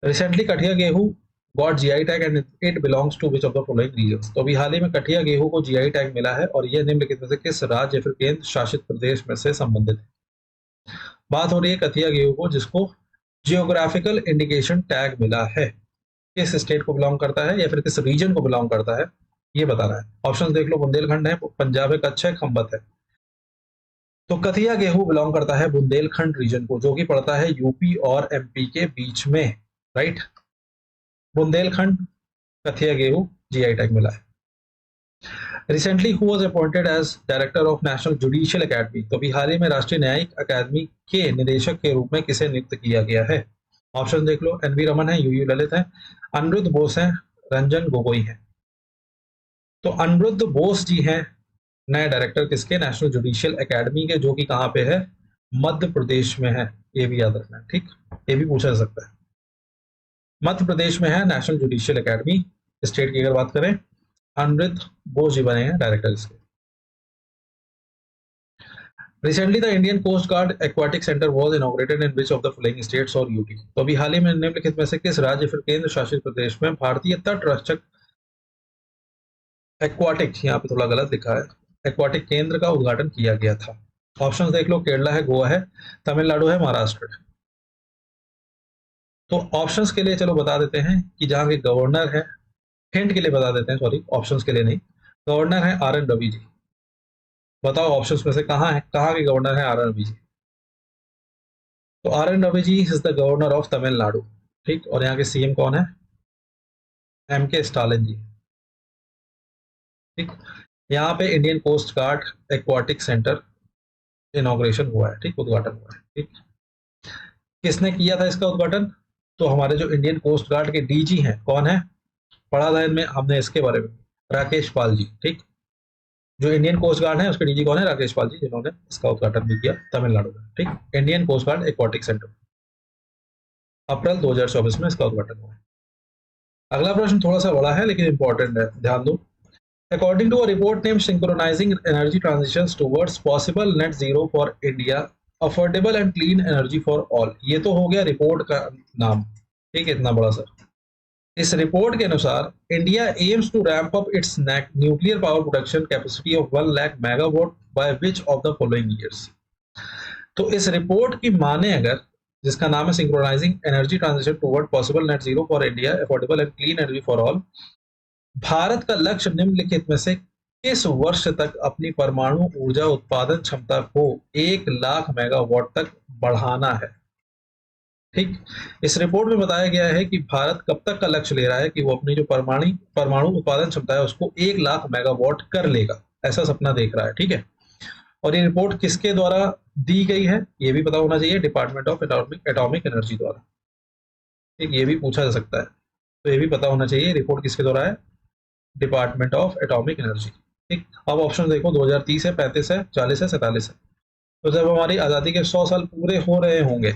Recently Kathia गेहूं got GI tag and it belongs to which of the following regions? तो अभी हाल ही में कठिया गेहूं को जीआई टैग मिला है और यह निम्नलिखित में से किस राज्य या फिर केंद्र शासित प्रदेश में से संबंधित है? बात हो रही है कठिया गेहूं को जिसको जियोग्राफिकल इंडिकेशन टैग मिला है, किस स्टेट को बिलोंग करता है या फिर किस रीजन को बिलोंग करता है, ये बताना है। ऑप्शन देख लो, बुंदेलखंड है, पंजाब है, कच्छ है, खंबत है। तो कथिया गेहूं बिलोंग करता है बुंदेलखंड रीजन को, जो कि पड़ता है यूपी और एमपी के बीच में, राइट। बुंदेलखंड कथिया गेहूं जीआई टैग मिला है। Recently who was appointed as director of National Judicial Academy? तो अभी हाल ही में राष्ट्रीय न्यायिक अकादमी के निदेशक के रूप में किसे नियुक्त किया गया है? ऑप्शन देख लो, एनवी रमन है, यूयू ललित है, अनिरुद्ध बोस है, रंजन गोगोई है। तो अनिरुद्ध बोस जी हैं नए डायरेक्टर किसके? नेशनल जुडिशियल एकेडमी के, जो कि कहाँ पे है? मध्य प्रदेश में है, ये भी याद रखना है, ठीक। ये भी पूछा जा सकता है, मध्य प्रदेश में है नेशनल जुडिशियल एकेडमी। स्टेट की अगर बात करें, अनिरुद्ध बोस जी बने हैं डायरेक्टर इसके। Recently the Indian Coast Guard aquatic centre was inaugurated in which of the following states और यूटी। तो अभी हाल ही में निम्नलिखित में से किस राज्य फिर केंद्र शासित प्रदेश में भारतीय तट रक्षक एक्वाटिक, यहाँ पे थोड़ा गलत लिखा है, एक्वाटिक केंद्र का उद्घाटन किया गया था? ऑप्शन देख लो, केरला है, गोवा है, तमिलनाडु है, महाराष्ट्र है। तो ऑप्शंस के लिए चलो बता देते हैं कि जहां के गवर्नर है, हिंट के लिए बता देते हैं, सॉरी ऑप्शंस के लिए नहीं, गवर्नर है आर एन रवि जी। बताओ ऑप्शंस में से कहाँ के गवर्नर है आर एन रवि जी? तो are N Ravi ji is the governor of Tamil Nadu, ठीक। और यहाँ के सीएम कौन है? एम के स्टालिन जी, ठीक। यहाँ पे Indian Coast Guard aquatic centre inauguration हुआ है, ठीक, उद्घाटन हुआ है, ठीक। किसने किया था इसका उद्घाटन? तो हमारे जो इंडियन कोस्ट गार्ड के डीजी हैं, कौन है, पढ़ा था इनमें हमने इसके बारे में, राकेश पाल जी, ठीक। जो इंडियन कोस्ट गार्ड है उसके डीजी कौन है? राकेश पाल जी, जिन्होंने इसका उद्घाटन भी किया तमिलनाडु में, ठीक। Indian Coast Guard aquatic centre, April 2024 में इसका उद्घाटन हुआ। अगला प्रश्न थोड़ा सा बड़ा है लेकिन इंपॉर्टेंट है, ध्यान दो। According to a report named Synchronizing Energy Transitions Towards Possible Net Zero for India, Affordable and Clean Energy for All, ये तो हो गया रिपोर्ट का नाम, ठीक है, इतना बड़ा सर। इस रिपोर्ट के अनुसार India aims to ramp up its nuclear power production capacity of 1 lakh megawatt by which of the following years. तो इस रिपोर्ट की माने अगर, जिसका नाम है synchronising energy transition toward possible net zero for India, affordable and clean energy for all, Bharat का लक्ष्य निम्नलिखित में से किस वर्ष तक अपनी परमाणु ऊर्जा उत्पादन क्षमता को 1 लाख मेगावाट तक बढ़ाना है, ठीक। इस रिपोर्ट में बताया गया है कि भारत कब तक का लक्ष्य ले रहा है कि वो अपनी जो परमाणु उत्पादन क्षमता है उसको 1 लाख मेगावाट कर लेगा, ऐसा सपना देख रहा है, ठीक है। और ये रिपोर्ट किसके द्वारा दी गई है ये भी पता होना चाहिए, डिपार्टमेंट ऑफ एटॉमिक एनर्जी द्वारा, ठीक, ये भी पूछा जा सकता है, तो ये भी पता होना चाहिए रिपोर्ट किसके द्वारा है, डिपार्टमेंट ऑफ एटॉमिक एनर्जी, ठीक। अब ऑप्शन देखो, 2030 है, 35 है, 40 है, 47 है। तो जब हमारी आज़ादी के 100 साल पूरे हो रहे होंगे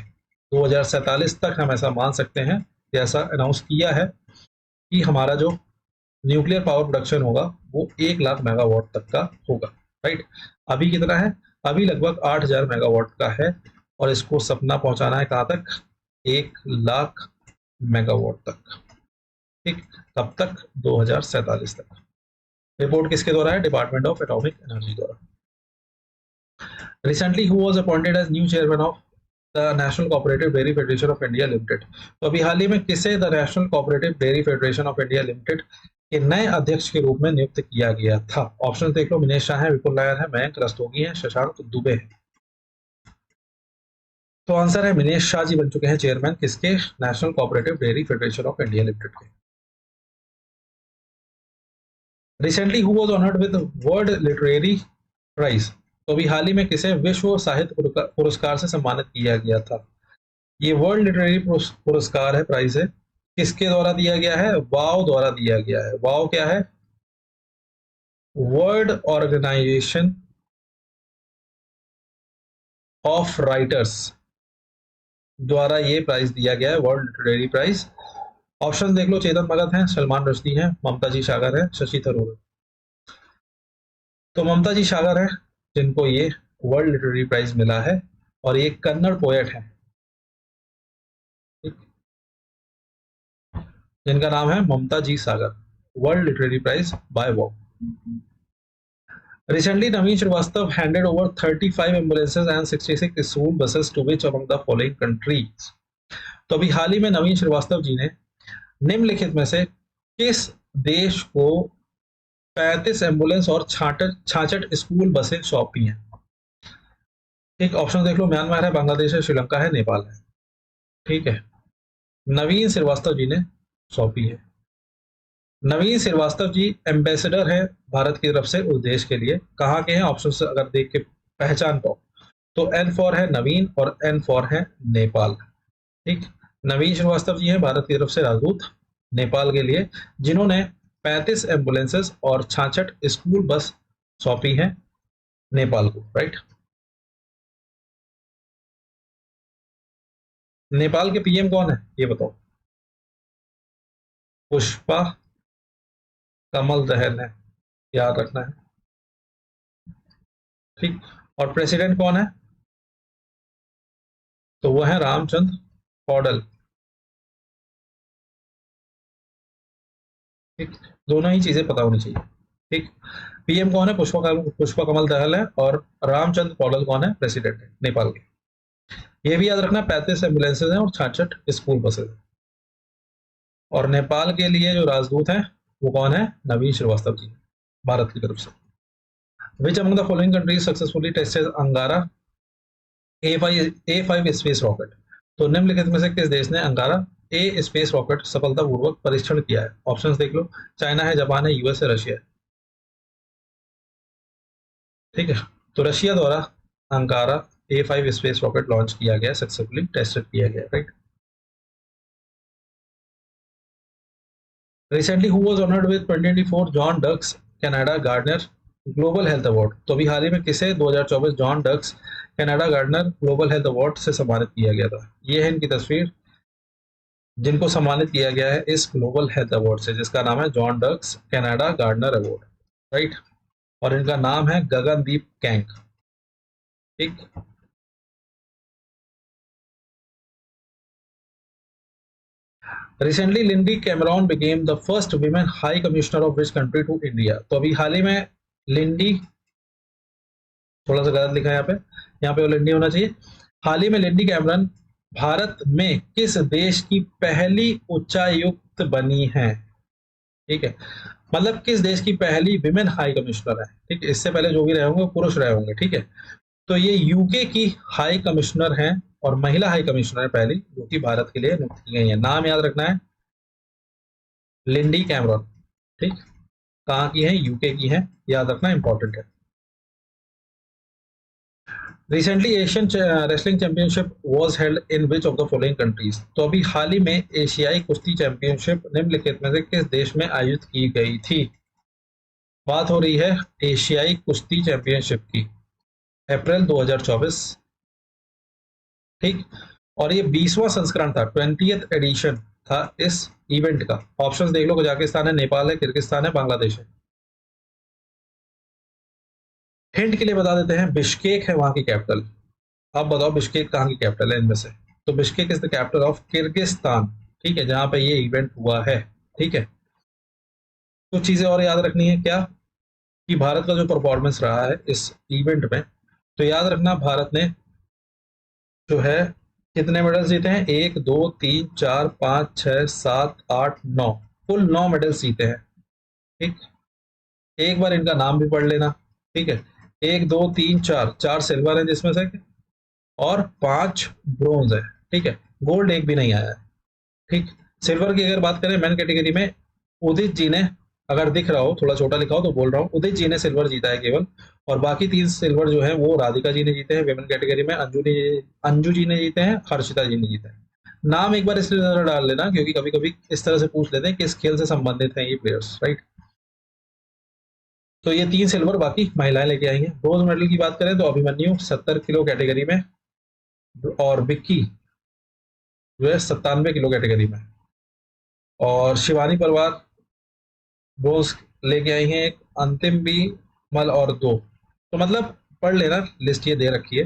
2047 तक, हम ऐसा मान सकते हैं, जैसा अनाउंस किया है कि हमारा जो न्यूक्लियर पावर प्रोडक्शन होगा वो 1 लाख मेगावाट तक का होगा, राइट। अभी कितना है? अभी लगभग 8,000 मेगावाट का है, और इसको सपना पहुंचाना है कहां तक? 1 लाख मेगावाट तक, ठीक। कब तक? 2047 तक। रिपोर्ट किसके द्वारा है? डिपार्टमेंट ऑफ एटॉमिक एनर्जी द्वारा। Recently who was appointed as new chairman of the National Cooperative Dairy Federation of India Limited. तो अभी हाल ही में किसे the National Cooperative Dairy Federation of India Limited के नए अध्यक्ष के रूप में नियुक्त किया गया था? ऑप्शन देख लो, मिनेश शाह है, विपुल नायर है, मयंक रस्तोगी है, शशांक दुबे है। तो आंसर है मिनेश शाह जी बन चुके हैं चेयरमैन किसके? National Cooperative Dairy Federation of India Limited के। Recently who was honoured with world literary prize. तो अभी हाल ही में किसे विश्व साहित्य पुरस्कार से सम्मानित किया गया था? ये वर्ल्ड लिटरेरी पुरस्कार है, प्राइज है, किसके द्वारा दिया गया है? वाव द्वारा दिया गया है। वाव क्या है? वर्ल्ड ऑर्गेनाइजेशन ऑफ राइटर्स द्वारा ये प्राइज दिया गया है, वर्ल्ड लिटरेरी प्राइज। ऑप्शन देख लो, चेतन भगत हैं, सलमान रुश्दी हैं, ममता जी सागर है, शशि थरूर है। तो ममता जी सागर है जिनको ये वर्ल्ड लिटरेरी प्राइज मिला है, और ये कन्नड़ पोएट है, जिनका नाम है ममता जी सागर। World literary prize bye wow. Recently, Naveen Srivastava handed over 35 ambulances and 66 school buses to which among the following countries? तो अभी हाल ही में नवीन श्रीवास्तव जी ने निम्नलिखित में से किस देश को 35 एम्बुलेंस और 66 स्कूल बसें सौंपी हैं? एक ऑप्शन देख लो, म्यांमार है, बांग्लादेश है, श्रीलंका है, नेपाल है, ठीक है। नवीन श्रीवास्तव जी ने सौंपी है। नवीन श्रीवास्तव जी एम्बेसडर है भारत की तरफ से उस देश के लिए। कहाँ के हैं? ऑप्शन से अगर देख के पहचान पाओ तो एन फॉर है नवीन और एन फॉर है नेपाल, ठीक। नवीन श्रीवास्तव जी हैं भारत की तरफ से राजदूत नेपाल के लिए, जिन्होंने 35 एम्बुलेंसेस और 66 स्कूल बस सौंपी हैं नेपाल को, राइट। नेपाल के पीएम कौन है ये बताओ? पुष्पा कमल दहल है, याद रखना है, ठीक। और प्रेसिडेंट कौन है? तो वो है रामचंद्र पौडल। ठीक, दोनों ही चीजें पता होनी चाहिए। ठीक, पीएम कौन है? पुष्पा कमल दहल है। और रामचंद्र पौडल कौन है? प्रेसिडेंट है नेपाल के। ये भी याद रखना, 35 एम्बुलेंसेज हैं और 66 स्कूल बसेज हैं। और नेपाल के लिए जो राजदूत हैं वो कौन है? नवीन श्रीवास्तव जी, भारत की तरफ से। विच among the following countries successfully tested अंगारा A5 स्पेस रॉकेट? तो निम्नलिखित में से किस देश ने अंगारा ए स्पेस रॉकेट सफलतापूर्वक परीक्षण किया है? ऑप्शंस देख लो, चाइना है, जापान है, यूएस है, रशिया है। ठीक है, तो रशिया द्वारा अंगारा A5 स्पेस रॉकेट लॉन्च किया गया, सक्सेसफुली टेस्टेड किया गया, right. Recently who was honoured with 2024 John Dirks Canada Gairdner Global Health Award? तो अभी हाल ही में किसे 2024 John Dirks Canada Gairdner Global Health Award से सम्मानित किया गया था? ये है इनकी तस्वीर, जिनको सम्मानित किया गया है इस ग्लोबल हेल्थ अवार्ड से, जिसका नाम है John Dirks Canada Gairdner Award, right. और इनका नाम है गगनदीप कैंक। ठीक, recently Lindy Cameron became the first women high commissioner of which country to India? तो अभी हाल ही में लिंडी, थोड़ा सा गलत लिखा है यहाँ पे वो लिंडी होना चाहिए। हाल ही में लिंडी कैमरन भारत में किस देश की पहली उच्चायुक्त बनी है? ठीक है, मतलब किस देश की पहली विमेन हाई कमिश्नर है। ठीक है, इससे पहले जो भी रहे होंगे पुरुष रहे होंगे। ठीक है, तो ये यूके की हाई कमिश्नर हैं और महिला हाई कमिश्नर है पहली, जो कि भारत के लिए नियुक्त की गई है। नाम याद रखना है, लिंडी कैमरॉन। ठीक, कहाँ की है? यूके की है, याद रखना इंपॉर्टेंट है। Recently Asian wrestling championship was held in which of the following countries? तो अभी हाल ही में एशियाई कुश्ती चैंपियनशिप निम्नलिखित में से किस देश में आयोजित की गई थी? बात हो रही है एशियाई कुश्ती चैंपियनशिप की, अप्रैल 2024। ठीक, और ये 20वां संस्करण था, 20th एडिशन था इस इवेंट का। ऑप्शंस देख लो, कजाकिस्तान है, नेपाल है, किर्गिस्तान है, बांग्लादेश है। हिंट के लिए बता देते हैं, बिश्केक है वहां की कैपिटल। आप बताओ बिश्केक कहाँ की कैपिटल है इनमें से? तो Bishkek is the capital of Kyrgyzstan. ठीक है, जहां पे ये इवेंट हुआ है। ठीक है, कुछ चीजें और याद रखनी है क्या, कि भारत का जो परफॉर्मेंस रहा है इस इवेंट में, तो याद रखना भारत ने जो है कितने मेडल्स जीते हैं? 1 2 3 4 5 6 7 8 9, कुल 9 मेडल्स जीते हैं। ठीक, एक बार इनका नाम भी पढ़ लेना। ठीक है, 1 2 3 4, 4 सिल्वर है जिसमें से, और 5 ब्रोंज है। ठीक है, गोल्ड एक भी नहीं आया है। ठीक, सिल्वर की अगर बात करें मेन कैटेगरी में, उदित जी ने, अगर दिख रहा हो थोड़ा छोटा लिखा हो तो बोल रहा हूँ, उदित जी ने सिल्वर जीता है केवल। और बाकी 3 सिल्वर जो है वो राधिका जी ने जीते हैं वेमेन कैटेगरी में, अंजू जी ने जीते हैं, हर्षिता जी ने जीते हैं। नाम एक बार इसलिए जरा डाल लेना क्योंकि कभी कभी इस तरह से पूछ लेते हैं किस खेल से संबंधित हैं ये प्लेयर्स, राइट। तो ये 3 सिल्वर बाकी महिलाएं लेके आई हैं। ब्रोंज मेडल की बात करें तो अभिमन्यु 70 किलो कैटेगरी में, और विक्की जो है 97 किलो कैटेगरी में, और शिवानी परवार ब्रोंज लेके आई हैं एक, अंतिम भी मल और 2। तो मतलब पढ़ लेना, लिस्ट ये दे रखी है।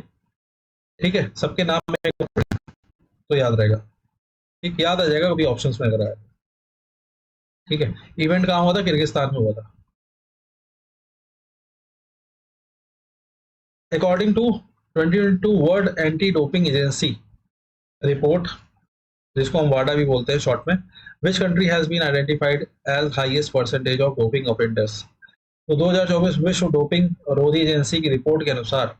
ठीक है, सबके नाम में तो याद रहेगा। ठीक, याद आ जाएगा कभी ऑप्शंस में अगर आया। ठीक है, इवेंट कहाँ हुआ था? किर्गिस्तान में हुआ था। According to 2022 World Anti Doping Agency report, जिसको हम वाडा भी बोलते हैं शॉर्ट में, which country has been identified as highest percentage of doping offenders? तो 2024 विश्व डोपिंग रोधी एजेंसी की रिपोर्ट के अनुसार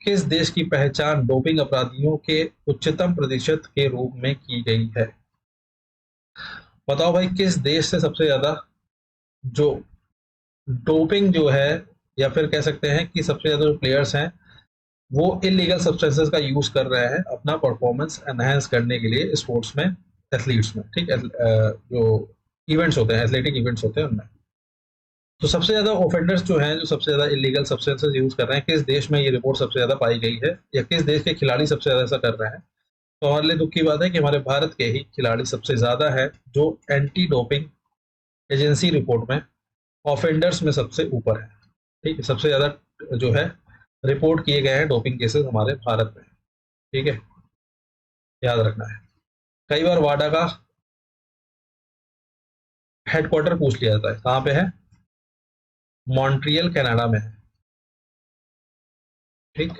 किस देश की पहचान डोपिंग अपराधियों के उच्चतम प्रतिशत के रूप में की गई है? बताओ भाई, किस देश से सबसे ज्यादा जो डोपिंग जो है, या फिर कह सकते हैं कि सबसे ज्यादा जो प्लेयर्स हैं वो इलीगल सब्सटेंसेस का यूज कर रहे हैं अपना परफॉर्मेंस एनहांस करने के लिए स्पोर्ट्स में, एथलीट्स में। ठीक है, जो इवेंट्स होते हैं, एथलेटिक इवेंट्स होते हैं उनमें। तो सबसे ज्यादा ऑफेंडर्स जो हैं, जो सबसे ज्यादा इलीगल सब्सटेंसेस यूज कर रहे हैं, किस देश में ये रिपोर्ट सबसे ज्यादा पाई गई है, या किस देश के खिलाड़ी सबसे ज्यादा ऐसा कर रहे हैं? तो हमारे लिए दुख की बात है कि हमारे भारत के ही खिलाड़ी सबसे ज्यादा है जो एंटी डोपिंग एजेंसी रिपोर्ट में ऑफेंडर्स में सबसे ऊपर है। ठीक है, सबसे ज्यादा जो है रिपोर्ट किए गए हैं डोपिंग केसेस हमारे भारत में, ठीक है, याद रखना है। कई बार वाडा का हेडक्वार्टर पूछ लिया जाता है, कहाँ पे है? मॉन्ट्रियल कनाडा में है, ठीक।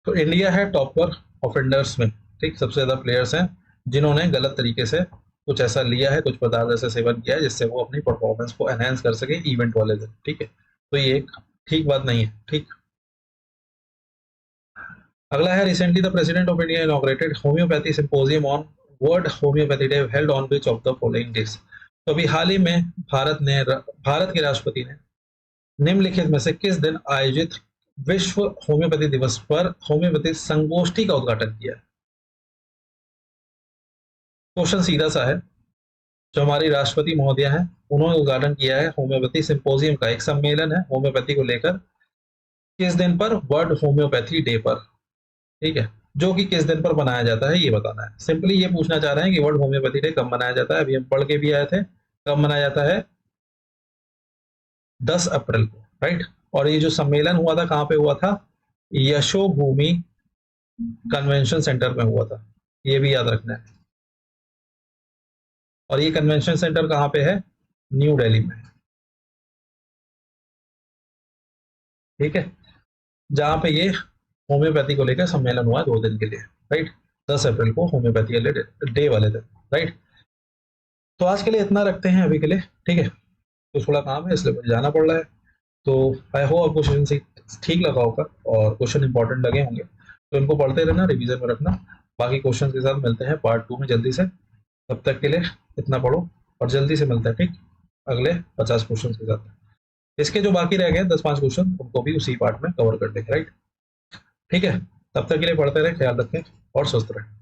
तो इंडिया है टॉप पर ऑफेंडर्स में, ठीक, सबसे ज्यादा प्लेयर्स हैं जिन्होंने गलत तरीके से कुछ ऐसा लिया है, कुछ पदार्थ ऐसा सेवन किया है जिससे वो अपनी परफॉर्मेंस को एनहेंस कर सके इवेंट वाले दिन, ठीक है। तो ये एक ठीक बात नहीं है, ठीक। अगला है, recently the president of India inaugurated homeopathy symposium on world homeopathy day held on which of the following days. तो अभी हाल ही में भारत के राष्ट्रपति ने निम्नलिखित में से किस दिन आयोजित विश्व होम्योपैथी दिवस पर होम्योपैथी संगोष्ठी का उद्घाटन किया? क्वेश्चन सीधा सा है। जो हमारी राष्ट्रपति महोदया हैं उन्होंने उद्घाटन किया है होम्योपैथी सिंपोजियम का, एक सम्मेलन है होम्योपैथी को लेकर, किस दिन पर? वर्ल्ड होम्योपैथी डे पर, ठीक है, जो कि किस दिन पर मनाया जाता है ये बताना है। सिंपली ये पूछना चाह रहे हैं कि वर्ल्ड होम्योपैथी डे कब मनाया जाता है। अभी हम पढ़ के भी आए थे, कब मनाया जाता है? 10 अप्रैल को, राइट। और ये जो सम्मेलन हुआ था कहाँ पे हुआ था? यशोभूमि कन्वेंशन सेंटर में हुआ था, ये भी याद रखना है। और ये कन्वेंशन सेंटर कहाँ पे है? न्यू दिल्ली में, ठीक है, जहां पे ये होम्योपैथी को लेकर सम्मेलन हुआ 2 दिन के लिए, राइट। 10 अप्रैल को होम्योपैथी डे वाले दिन, राइट। तो आज के लिए इतना रखते हैं अभी के लिए, ठीक है। तो थोड़ा काम है इसलिए मुझे जाना पड़ रहा है। तो आई होप आपको क्वेश्चन ठीक लगा होगा और क्वेश्चन इंपॉर्टेंट लगे होंगे, तो इनको पढ़ते रहना, रिवीजन में रखना। बाकी क्वेश्चन के साथ मिलते हैं पार्ट 2 में जल्दी से। तब तक के लिए इतना पढ़ो और जल्दी से मिलते हैं, ठीक, अगले 50 क्वेश्चन के साथ। इसके जो बाकी रह गए 10-5 क्वेश्चन उनको भी उसी पार्ट में कवर कर देंगे, राइट। ठीक है, तब तक के लिए पढ़ते रहे, ख्याल रखें और स्वस्थ रहें।